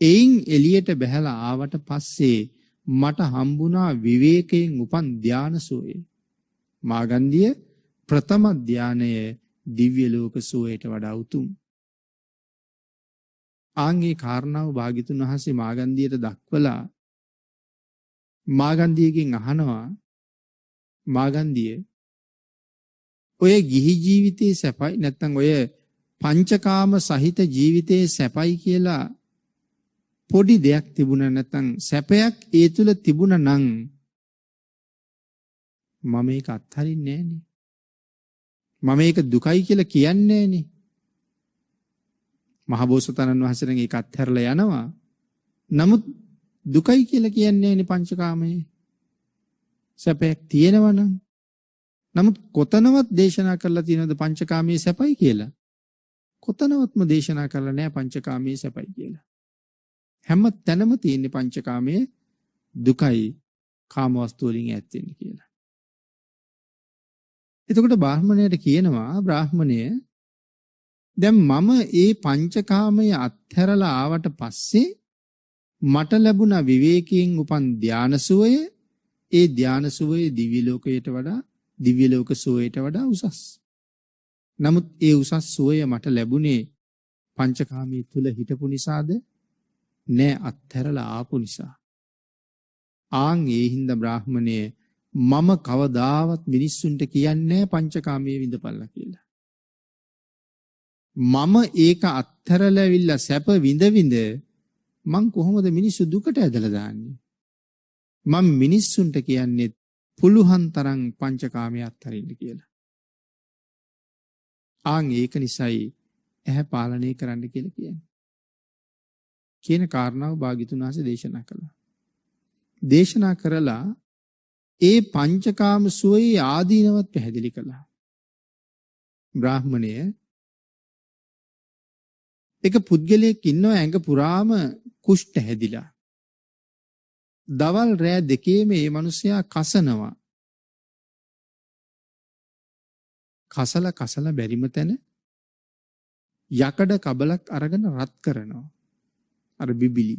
එයින් එළියට බැහැලා ආවට පස්සේ මට හම්බුණා විවේකයෙන් උපන් ධාන සෝය. මාගන්දිය ප්‍රථම ධානය දිව්‍ය ලෝක සෝයට වඩා උතුම්. ආන්ගේ කාරණාව භාග්‍යතුන් වහන්සේ මාගන්දියට දක්වලා මාගන්දියගෙන් අහනවා මාගන්දිය ඔය ගිහි ජීවිතයේ සැපයි නැත්නම් ඔය පංචකාම සහිත ජීවිතයේ සැපයි කියලා පොඩි දෙයක් තිබුණා නැත්නම් සැපයක් ඒ තුල තිබුණා නම් මම ඒක අත්හරින්නේ නෑනේ. මම ඒක දුකයි කියලා කියන්නේ නෑනේ. මහබෝසතාණන් වහන්සේගෙන් ඒක අත්හැරලා යනවා. නමුත් දුකයි කියලා කියන්නේ නෑනේ පංචකාමයේ. සැපයක් තියෙනවා නම්. නමුත් කොතනවත් දේශනා කරලා තියෙනවද පංචකාමයේ සැපයි කියලා? කොතනවත්ම දේශනා කරලා නෑ පංචකාමයේ සැපයි කියලා. හැම තැනම තියෙන්නේ පංචකාමයේ දුකයි කාම වස්තු වලින් ඈත් වෙන්න කියලා. එතකොට බ්‍රාහ්මණයට කියනවා බ්‍රාහ්මණය දැන් මම ඒ පංචකාමයේ අත්හැරලා ආවට පස්සේ මට ලැබුණ විවේකයෙන් උපන් ධානසුවය ඒ ධානසුවය දිව්‍ය ලෝක සුවයට වඩා උසස්. නමුත් ඒ උසස් සුවය මට ලැබුණේ පංචකාමයේ තුල හිටපු නිසාද? නෑ, අත්හැරලා ආපු නිසා. ආන් ඒ හින්දා බ්‍රාහ්මණය මම කවදාවත් මිනිස්සුන්ට කියන්නේ පංචකාමයේ විඳපල්ලා කියලා. මම ඒක අත්හැරලා ඇවිල්ලා සැප විඳ මං කොහොමද මිනිස්සු දුකට ඇදලා දාන්නේ? මම මිනිස්සුන්ට කියන්නේ පුළුවන් තරම් පංචකාමයේ අත්හරින්න කියලා. ආන් ඒක නිසායි ඇහැ පාලනය කරන්න කියලා කියන්නේ. කියන කාරණාව භාග්‍යතුන් වහන්සේ දේශනා කළා. දේශනා කරලා ඒ පංචකාම සුවයේ ආදීනවත් පැහැදිලි කළා. බ්‍රාහ්මණය එක පුද්ගලයෙක් ඉන්නවා ඇඟ පුරාම කුෂ්ඨ හැදිලා. දවල් රෑ දෙකේම මේ මිනිසයා කසනවා. කසලා බැරිම තැන යකඩ කබලක් අරගෙන රත් කරනවා. අර බිබිලි.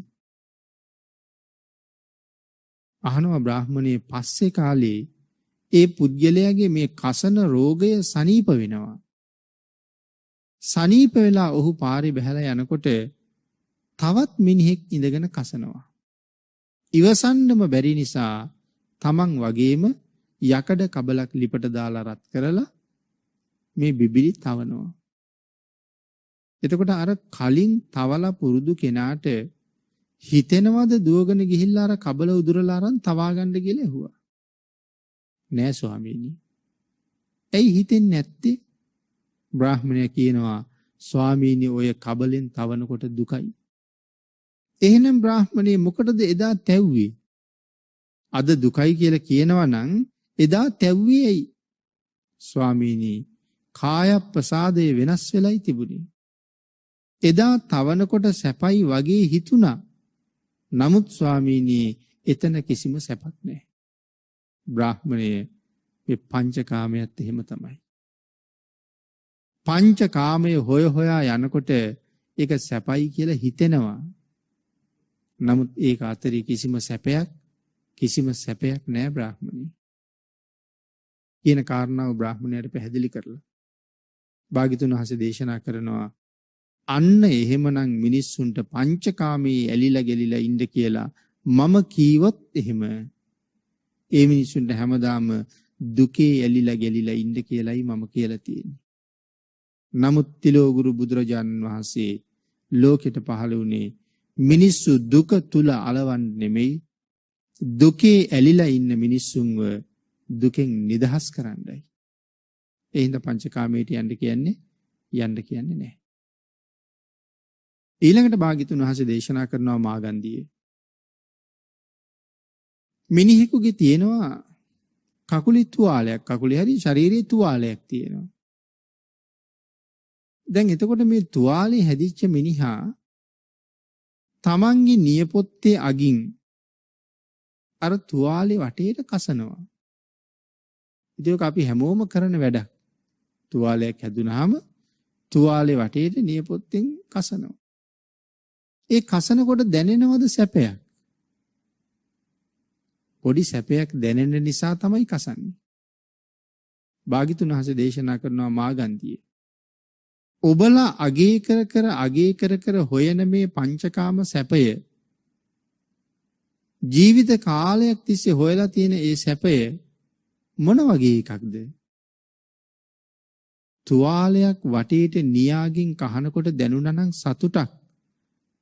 අහනවා බ්‍රාහ්මණයේ පස්සේ කාලේ ඒ පුද්ගලයාගේ මේ කසන රෝගය සනීප වෙනවා. සනීප වෙලා ඔහු පාරේ බැහැලා යනකොට තවත් මිනිහෙක් ඉඳගෙන කසනවා. ඉවසන්නම බැරි නිසා තමන් වගේම යකඩ කබලක් ලිපට දාලා රත් කරලා මේ බිබිලි තවනවා. එතකොට අර කලින් තවලා පුරුදු කෙනාට හිතෙනවද දුවගෙන ගිහිල්ලා අර කබල උදුරලා අරන් තවා ගන්න කියලා ඇහුවා. නෑ ස්වාමීනි. ඇයි හිතෙන්නේ නැත්තේ? බ්‍රාහ්මණයා කියනවා ස්වාමීනි ඔය කබලෙන් තවනකොට දුකයි. එහෙනම් බ්‍රාහ්මණේ මොකටද එදා තැව්වේ? අද දුකයි කියලා කියනවා නම් එදා තැව්වේ ඇයි? ස්වාමීනි කාය ප්‍රසාදේ වෙනස් වෙලයි තිබුණේ. එදා තවනකොට සැපයි වගේ හිතුණා. නමුත් ස්වාමීනි එතන කිසිම සැපක් නැහැ. බ්‍රාහ්මණයේ මේ පංචකාමයට එහෙම තමයි. පංචකාමයේ හොය හොයා යනකොට ඒක සැපයි කියලා හිතෙනවා. නමුත් ඒක අතරේ කිසිම සැපයක් නැහැ බ්‍රාහ්මණී. කියන කාරණාව බ්‍රාහ්මණයට පැහැදිලි කරලා භාග්‍යතුන් වහන්සේ දේශනා කරනවා අන්න එහෙමනම් මිනිස්සුන්ට පංචකාමී ඇලිලා ගෙලිලා ඉන්න කියලා මම කීවොත් එහෙම ඒ මිනිස්සුන්ට හැමදාම දුකේ ඇලිලා ගෙලිලා ඉන්න කියලායි මම කියලා තියෙන්නේ. නමුත් තිලෝගුරු බුදුරජාණන් වහන්සේ ලෝකෙට පහළ වුණේ මිනිස්සු දුක තුල අලවන්න නෙමෙයි දුකේ ඇලිලා ඉන්න මිනිස්සුන්ව දුකෙන් නිදහස් කරන්නයි. ඒ හින්දා පංචකාමයට යන්න කියන්නේ නැහැ. ඊළඟට භාග්‍යතුන් වහන්සේ දේශනා කරනවා මාගන්ධියේ. මිනිහෙකුගේ තියෙනවා කකුලේ තුවාලයක්, කකුලේ හරි ශරීරයේ තුවාලයක් තියෙනවා. දැන් එතකොට මේ තුවාලේ හැදිච්ච මිනිහා තමන්ගේ නියපොත්තේ අගින් අර තුවාලේ වටේට කසනවා. ඒක අපි හැමෝම කරන වැඩක්. තුවාලයක් හැදුනහම තුවාලේ වටේට නියපොත්තෙන් කසනවා. ඒ කසනකොට දැනෙනවද සැපයක්? පොඩි සැපයක් දැනෙන නිසා තමයි කසන්නේ. භාග්‍යතුන් වහන්සේ දේශනා කරනවා මාගන්ධියේ. ඔබලා අගේ කර හොයන මේ පංචකාම සැපය ජීවිත කාලයක් තිස්සේ හොයලා තියෙන ඒ සැපය මොන වගේ එකක්ද? තුවාලයක් වටේට නියාගින් කහනකොට දැනුණා නම් සතුටක්.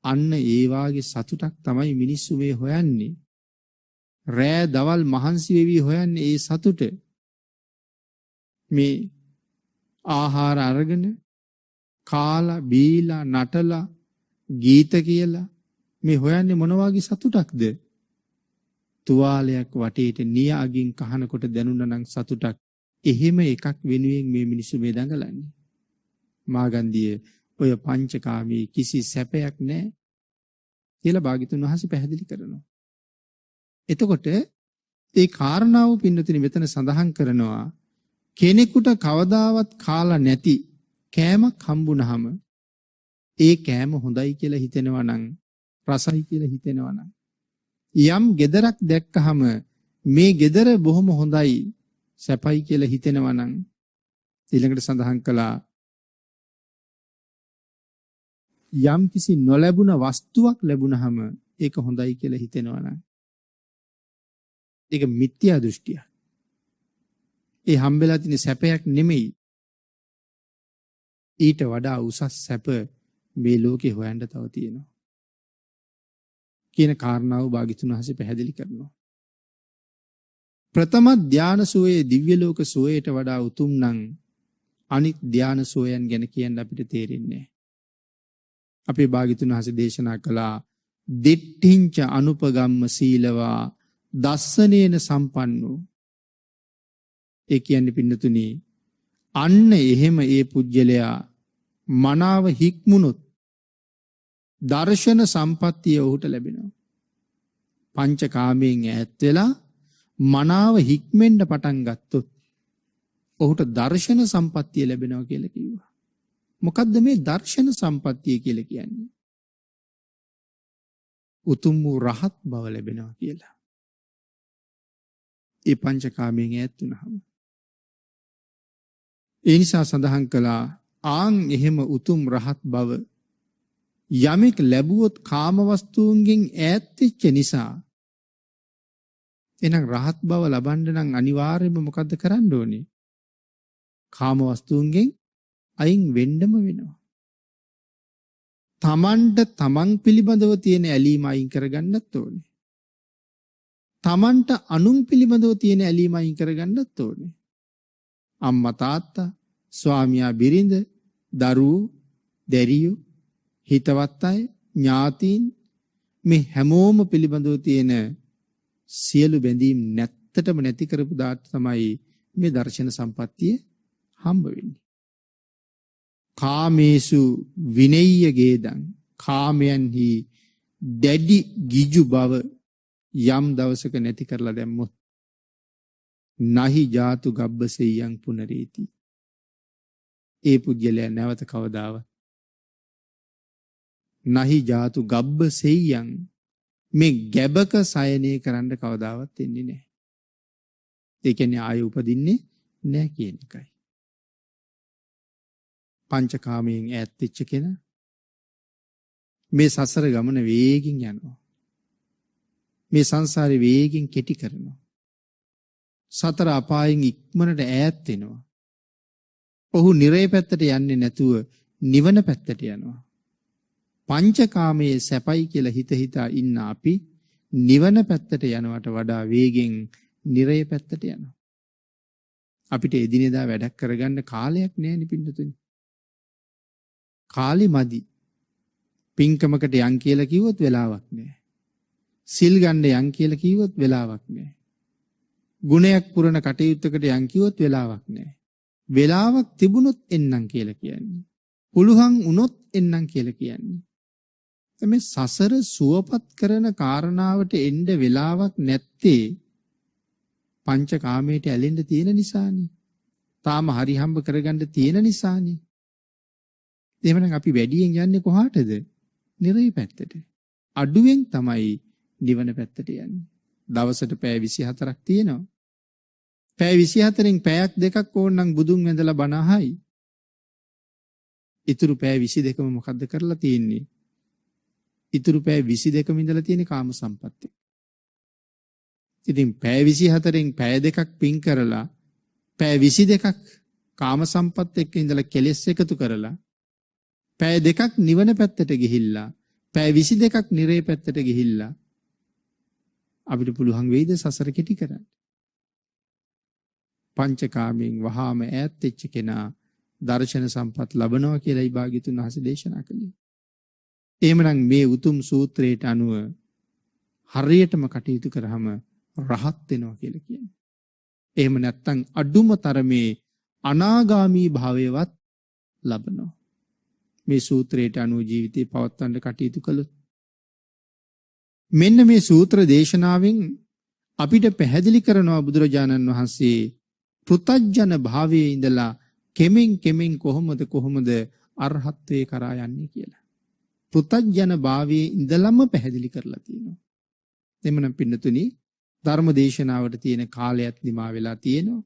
අන්න ඒ වාගේ සතුටක් තමයි මිනිස්සු මේ හොයන්නේ. රෑ දවල් මහන්සි වෙවි හොයන්නේ ඒ සතුට. මේ ආහාර අරගෙන කාලා බීලා නටලා ගීත කියලා මේ හොයන්නේ මොන වගේ සතුටක්ද? තුවාලයක් වටේට නියාගින් කහනකොට දැනුණා නම් සතුටක්. එහෙම එකක් වෙනුවෙන් මේ මිනිස්සු මේ දඟලන්නේ. මාගන්ධිය ඔය පංචකාමී කිසි සැපයක් නැහැ කියලා භාග්‍යතුන් වහන්සේ පැහැදිලි කරනවා. එතකොට ඒ කාරණාව පින්නතුනි මෙතන සඳහන් කරනවා කෙනෙකුට කවදාවත් කාලා නැති කෑමක් හම්බුනහම ඒ කෑම හොඳයි කියලා හිතෙනවා නම් රසයි කියලා හිතෙනවා නම් යම් ගෙදරක් දැක්කහම මේ ගෙදර බොහොම හොඳයි සැපයි කියලා හිතෙනවා නම් ඊළඟට සඳහන් කළා යම් කිසි නොලැබුණ වස්තුවක් ලැබුණහම ඒක හොඳයි කියලා හිතෙනවා නම් ඒක මිත්‍යා දෘෂ්ටිය. ඒ හම්බෙලා තියෙන සැපයක් නෙමෙයි. ඊට වඩා උසස් සැප මේ ලෝකේ හොයන්න තව තියෙනවා. කියන කාරණාව භාග්‍යතුන් වහන්සේ පැහැදිලි කරනවා. ප්‍රථම ධාන සෝයේ දිව්‍ය ලෝක සෝයට වඩා උතුම් නම් අනිත් ධාන සෝයන් ගැන කියන්න අපිට තේරෙන්නේ නැහැ. අපේ භාග්‍යතුන් වහන්සේ දේශනා කළා දිට්ඨිංච අනුපගම්ම සීලවා දස්සනේන සම්පන්නෝ. ඒ කියන්නේ පින්නතුනි අන්න එහෙම ඒ පුජ්‍යලයා මනාව හික්මුණොත් දර්ශන සම්පත්තිය ඔහුට ලැබෙනවා. පංචකාමයෙන් ඈත් වෙලා මනාව හික්මෙන්න පටන් ගත්තොත් ඔහුට දර්ශන සම්පත්තිය ලැබෙනවා කියලා කිව්වා. මොකද්ද මේ දර්ශන සම්පත්තිය කියලා කියන්නේ? උතුම් වූ රහත් බව ලැබෙනවා කියලා. ඒ පංචකාමයෙන් ඈත් වුණාම. ඒ නිසා සඳහන් කළා එහෙම උතුම් රහත් බව යමෙක් ලැබුවොත් කාම වස්තුන්ගෙන් ඈත් වෙච්ච නිසා එහෙනම් රහත් බව ලබන්න නම් අනිවාර්යයෙන්ම මොකද්ද කරන්න ඕනේ? කාම වස්තුන්ගෙන් අයින් වෙන්නම වෙනවා. තමන්ට තමන් පිළිබඳව තියෙන ඇලීම අයින් කරගන්නත් ඕනේ. තමන්ට අනුන් පිළිබඳව තියෙන ඇලීම අයින් කරගන්නත් ඕනේ. අම්මා තාත්තා, ස්වාමියා බිරිඳ, දරුවෝ, දැරියෝ, හිතවත් අය, ඥාතීන් මේ හැමෝම පිළිබඳව තියෙන සියලු බැඳීම් නැත්තටම නැති කරපු දාට තමයි මේ දර්ශන සම්පත්තිය හම්බ වෙන්නේ. කාමේසු විනෙය්‍ය ගේදං, කාමයන්හි දැඩි ගිජු බව යම් දවසක නැති කරලා දැම්මොත් නහි ජාතු ගබ්බසෙය්‍යං පුනරේති. ඒ පුජ්‍යලයා නැවත කවදාවත් නහි ජාතු ගබ්බසෙය්‍යං මේ ගැබක සයනය කරන්න කවදාවත් එන්නේ නැහැ. ඒ කියන්නේ ආයෙ උපදින්නේ නැහැ කියන එකයි. පංචකාමයෙන් ඈත් වෙච්ච කෙනා මේ සසර ගමන වේගින් යනවා. මේ සංසාරේ වේගින් කෙටි කරනවා. සතර අපායෙන් ඉක්මනට ඈත් වෙනවා. ඔහු නිරේ පැත්තට යන්නේ නැතුව නිවන පැත්තට යනවා. පංචකාමයේ සැපයි කියලා හිතා ඉන්න අපි නිවන පැත්තට යනවට වඩා වේගෙන් නිරේ පැත්තට යනවා. අපිට එදිනෙදා වැඩක් කරගන්න කාලයක් නැහැ නේ පින්නතුනි. කාලෙ මදි. පින්කමකට යන් කියලා කිව්වොත් වෙලාවක් නැහැ. සිල් ගන්න යන් කියලා කිව්වොත් වෙලාවක් නැහැ. ගුණයක් පුරන කටයුත්තකට යන් කිව්වොත් වෙලාවක් නැහැ. වෙලාවක් තිබුණොත් එන්නම් කියලා කියන්නේ. පුළුවන් වුණොත් එන්නම් කියලා කියන්නේ. මේ සසර සුවපත් කරන කාරණාවට එන්න වෙලාවක් නැත්තේ පංචකාමයට ඇලෙන්න තියෙන නිසානේ. තාම හරි හම්බ කරගන්න තියෙන නිසානේ. එහෙමනම් අපි වැඩියෙන් යන්නේ කොහාටද? නිරේ පැත්තට. අඩුවෙන් තමයි නිවන පැත්තට යන්නේ. දවසට පැය 24ක් තියෙනවා. පැය 24න් පැයක් දෙකක් ඕනනම් බුදුන් වැඳලා බණ අහයි. ඉතුරු පැය 22ම මොකද්ද කරලා තියෙන්නේ? ඉතුරු පැය 22ම ඉඳලා තියෙන කාම සම්පත්තිය. ඉතින් පැය 24න් පැය දෙකක් පින් කරලා පැය 22ක් කාම සම්පත් එක්ක ඉඳලා කෙලෙස් එකතු කරලා පැය දෙකක් නිවන පැත්තට ගිහිල්ලා පැය 22ක් නිරේ පැත්තට ගිහිල්ලා අපිට පුළුවන් වෙයිද සසර කෙටි කරන්න? පංචකාමයෙන් වහාම ඈත් වෙච්ච කෙනා දර්ශන සම්පත් ලබනවා කියලායි භාග්‍යතුන් වහන්සේ දේශනා කළේ. එහෙමනම් මේ උතුම් සූත්‍රයට අනුව හරියටම කටයුතු කරාම රහත් වෙනවා කියලා කියන්නේ. එහෙම නැත්නම් අඩුම තරමේ අනාගාමී භාවයවත් ලබනවා. මේ සූත්‍රයට අනුව ජීවිතේ පවත්වන්න කටයුතු කළොත් මෙන්න මේ සූත්‍ර දේශනාවෙන් අපිට පැහැදිලි කරනවා බුදුරජාණන් වහන්සේ පෘතජ්ජන භාවයේ ඉඳලා කෙමෙන් කොහොමද අරහත්ත්වේ කරා යන්නේ කියලා. පෘතජ්ජන භාවයේ ඉඳලම පැහැදිලි කරලා තියෙනවා. එමනම් පින්නතුනි ධර්ම දේශනාවට තියෙන කාලයත් නිමා වෙලා තියෙනවා.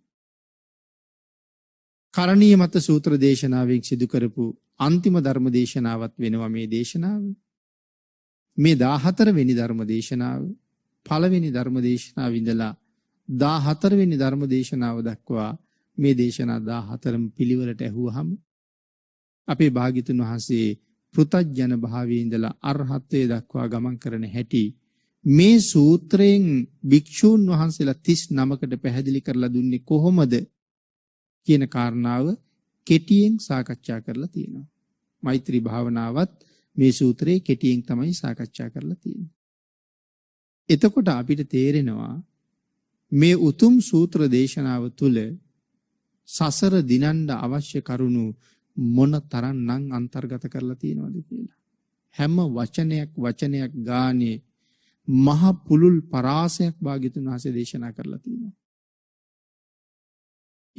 කරණීය මත සූත්‍ර දේශනාවෙන් සිදු කරපු අන්තිම ධර්ම දේශනාවත් වෙනවා මේ දේශනාව. මේ 14 වෙනි ධර්ම දේශනාව පළවෙනි ධර්ම දේශනාව ඉඳලා 14 වෙනි ධර්ම දේශනාව දක්වා මේ දේශනා 14ම පිළිවෙලට ඇහුවහම අපේ භාග්‍යතුන් වහන්සේ පෘතජ්ජන භාවයේ ඉඳලා අරහත්ත්වයට දක්වා ගමන් කරන හැටි මේ සූත්‍රයෙන් භික්ෂූන් වහන්සේලා 39කට පැහැදිලි කරලා දුන්නේ කොහොමද කියන කාරණාව කෙටියෙන් සාකච්ඡා කරලා තියෙනවා. මෛත්‍රී භාවනාවත් මේ සූත්‍රයේ කෙටියෙන් තමයි සාකච්ඡා කරලා තියෙන්නේ. එතකොට අපිට තේරෙනවා මේ උතුම් සූත්‍ර දේශනාව තුළ සසර දිනන්න අවශ්‍ය කරුණු මොන තරම්නම් අන්තර්ගත කරලා තියෙනවද කියලා. හැම වචනයක් ගානේ මහ පුලුල් පරාසයක් භාග්‍යතුන් වහන්සේ දේශනා කරලා තියෙනවා.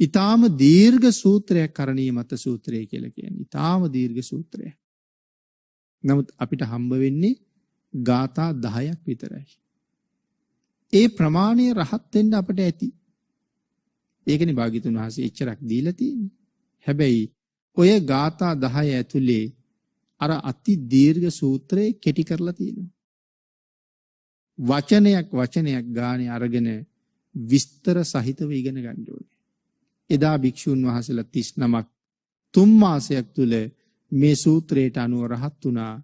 ඊටාම දීර්ඝ සූත්‍රයක් කරණීය මත සූත්‍රය කියලා කියන්නේ. ඊටාම දීර්ඝ සූත්‍රයක්. නමුත් අපිට හම්බ වෙන්නේ ගාථා 10ක් විතරයි. ඒ ප්‍රමාණය රහත් වෙන්න අපිට ඇති. ඒකනේ භාග්‍යතුන් වහන්සේ එච්චරක් දීලා තියෙන්නේ. හැබැයි ඔය ගාථා 10 ඇතුලේ අර අති දීර්ඝ සූත්‍රය කෙටි කරලා තියෙනවා. වචනයක් ගානේ අරගෙන විස්තර සහිතව ඉගෙන ගන්න ඕනේ. එදා භික්ෂුන් වහන්සේලා 39ක් 3 මාසයක් තුල මේ සූත්‍රයට අනුව රහත් වුණා.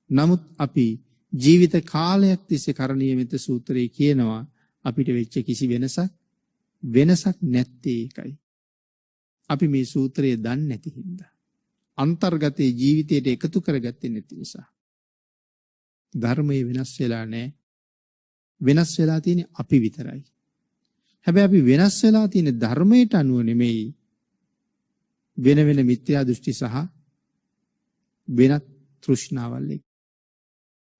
නමුත් අපි ජීවිත කාලයක් තිස්සේ කරණීය මෙත සූත්‍රය කියනවා අපිට වෙච්ච කිසි වෙනසක් නැත්තේ ඒකයි. අපි මේ සූත්‍රය දන්නේ නැති හින්දා. අන්තර්ගතයේ ජීවිතයට එකතු කරගත්තේ නැති නිසා. ධර්මයේ වෙනස් වෙලා නැහැ. වෙනස් වෙලා තියෙන්නේ අපි විතරයි. හැබැයි අපි වෙනස් වෙලා තියෙන ධර්මයට අනුව නෙමෙයි වෙන මිත්‍යා දෘෂ්ටි සහ වෙනත් තෘෂ්ණාවල් එක්ක.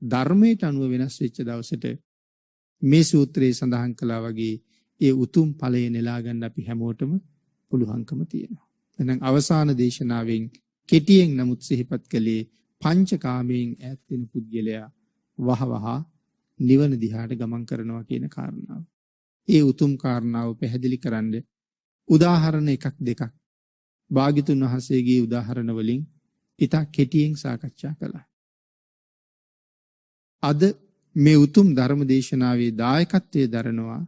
ධර්මයට අනුව වෙනස් වෙච්ච දවසට මේ සූත්‍රයේ සඳහන් කළා වගේ ඒ උතුම් ඵලය නෙලා ගන්න අපි හැමෝටම පුළුවන්කම තියෙනවා. එහෙනම් අවසාන දේශනාවෙන් කෙටියෙන් නමුත් සිහිපත් කළේ පංචකාමයෙන් ඈත් වෙන පුද්ගලයා වහවහ නිවන දිහාට ගමන් කරනවා කියන කාරණාව. ඒ උතුම් කාරණාව පැහැදිලි කරන්න උදාහරණ එකක් දෙකක් භාග්‍යතුන් වහන්සේගේ උදාහරණ වලින් ඉතා කෙටියෙන් සාකච්ඡා කළා. අද මේ උතුම් ධර්ම දේශනාවේ දායකත්වයේ දරනවා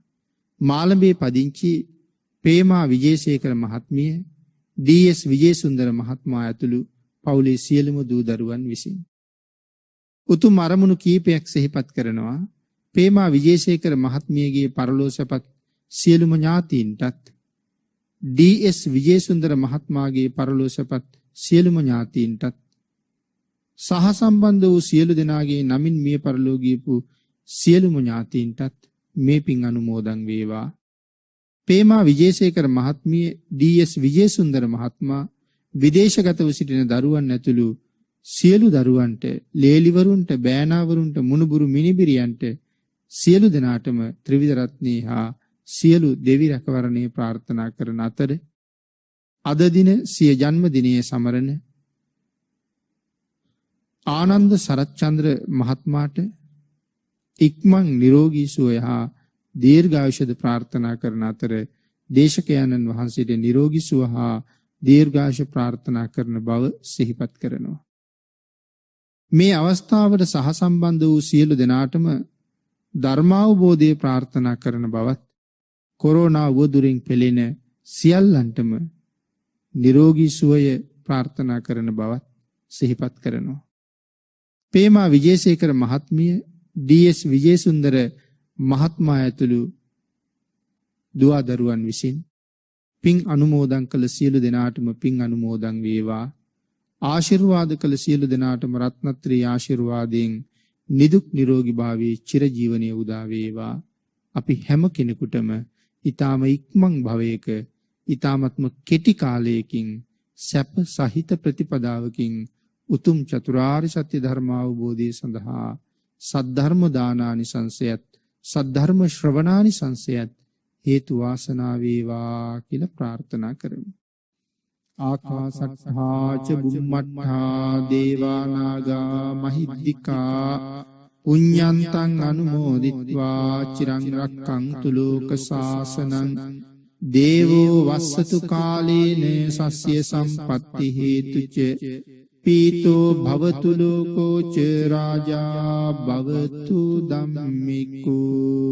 මාළඹේ පදිංචි ප්‍රේමා විජේසේකර මහත්මිය, ඩී.එස්. විජේසුන්දර මහත්මයා ඇතුළු පවුලේ සියලුම දූ දරුවන් විසින්. උතුම් අරමුණු කීපයක් සිහිපත් කරනවා. ප්‍රේමා විජේසේකර මහත්මියගේ පරලෝසපත් සියලුම ඥාතීන්ටත් ඩී.එස්. විජේසුන්දර මහත්මයාගේ පරලෝසපත් සියලුම ඥාතීන්ටත් සහසම්බන්ධ වූ සියලු දෙනාගේ නමින් මිය පරලෝ ගියපු සියලුම ඥාතීන්ටත් මේ පින් අනුමෝදන් වේවා. ප්‍රේමා විජේසේකර මහත්මිය, ඩී.එස්. විජේසුන්දර මහත්මයා විදේශගතව සිටින දරුවන් ඇතුළු සියලු දරුවන්ට, ලේලිවරුන්ට, බෑනාවරුන්ට, මුණුබුරු මිනිබිරියන්ට සියලු දෙනාටම ත්‍රිවිධ රත්නේ හා සියලු දෙවි රැකවරණේ ප්‍රාර්ථනා කරන අතර අද දින සිය ජන්ම දිනයේ සමරන ආනන්ද සරච්චන්ද්‍ර මහත්මයාට ඉක්මන් නිරෝගී සුවය හා දීර්ඝායුෂද ප්‍රාර්ථනා කරන අතර දේශකයන්න් වහන්සේට නිරෝගී සුව හා දීර්ඝායුෂ ප්‍රාර්ථනා කරන බව සිහිපත් කරනවා. මේ අවස්ථාවට සහසම්බන්ධ වූ සියලු දෙනාටම ධර්මාවබෝධය ප්‍රාර්ථනා කරන බවත් කොරෝනා වදුරින් පෙළෙන සියල්ලන්ටම නිරෝගී සුවය ප්‍රාර්ථනා කරන බවත් සිහිපත් කරනවා. ප්‍රේමා විජේසේකර මහත්මිය, ඩී.එස්. විජේසුන්දර මහත්මයා ඇතුළු දුව දරුවන් විසින් පින් අනුමෝදන් කළ සියලු දෙනාටම පින් අනුමෝදන් වේවා. ආශිර්වාද කළ සියලු දෙනාටම රත්නත්‍රී ආශිර්වාදයෙන් නිදුක් නිරෝගී භාවයේ චිරජීවනයේ උදා වේවා. අපි හැම කෙනෙකුටම ඊ타ම ඉක්මන් භවයක ඊ타මත්ම කෙටි කාලයකින් සැප සහිත ප්‍රතිපදාවකින් උතුම් චතුරාර්ය සත්‍ය ධර්ම අවබෝධය සඳහා සද්ධර්ම දානානිසංසයත් සද්ධර්ම ශ්‍රවණානිසංසයත් හේතු වාසනා වේවා කියලා ප්‍රාර්ථනා කරමු. ආකාසට්ඨා ච බුම්මට්ඨා දේවා නාග මහිද්దికා පුඤ්ඤන්තං අනුමෝදිත්වා චිරං රක්ඛන්තු ලෝක සාසනං දේවෝ වස්සතු කාලේන සස්ය සම්පත්ති හේතුච පීතෝ භවතු ලෝකෝ ච රාජා භවතු ධම්මිකෝ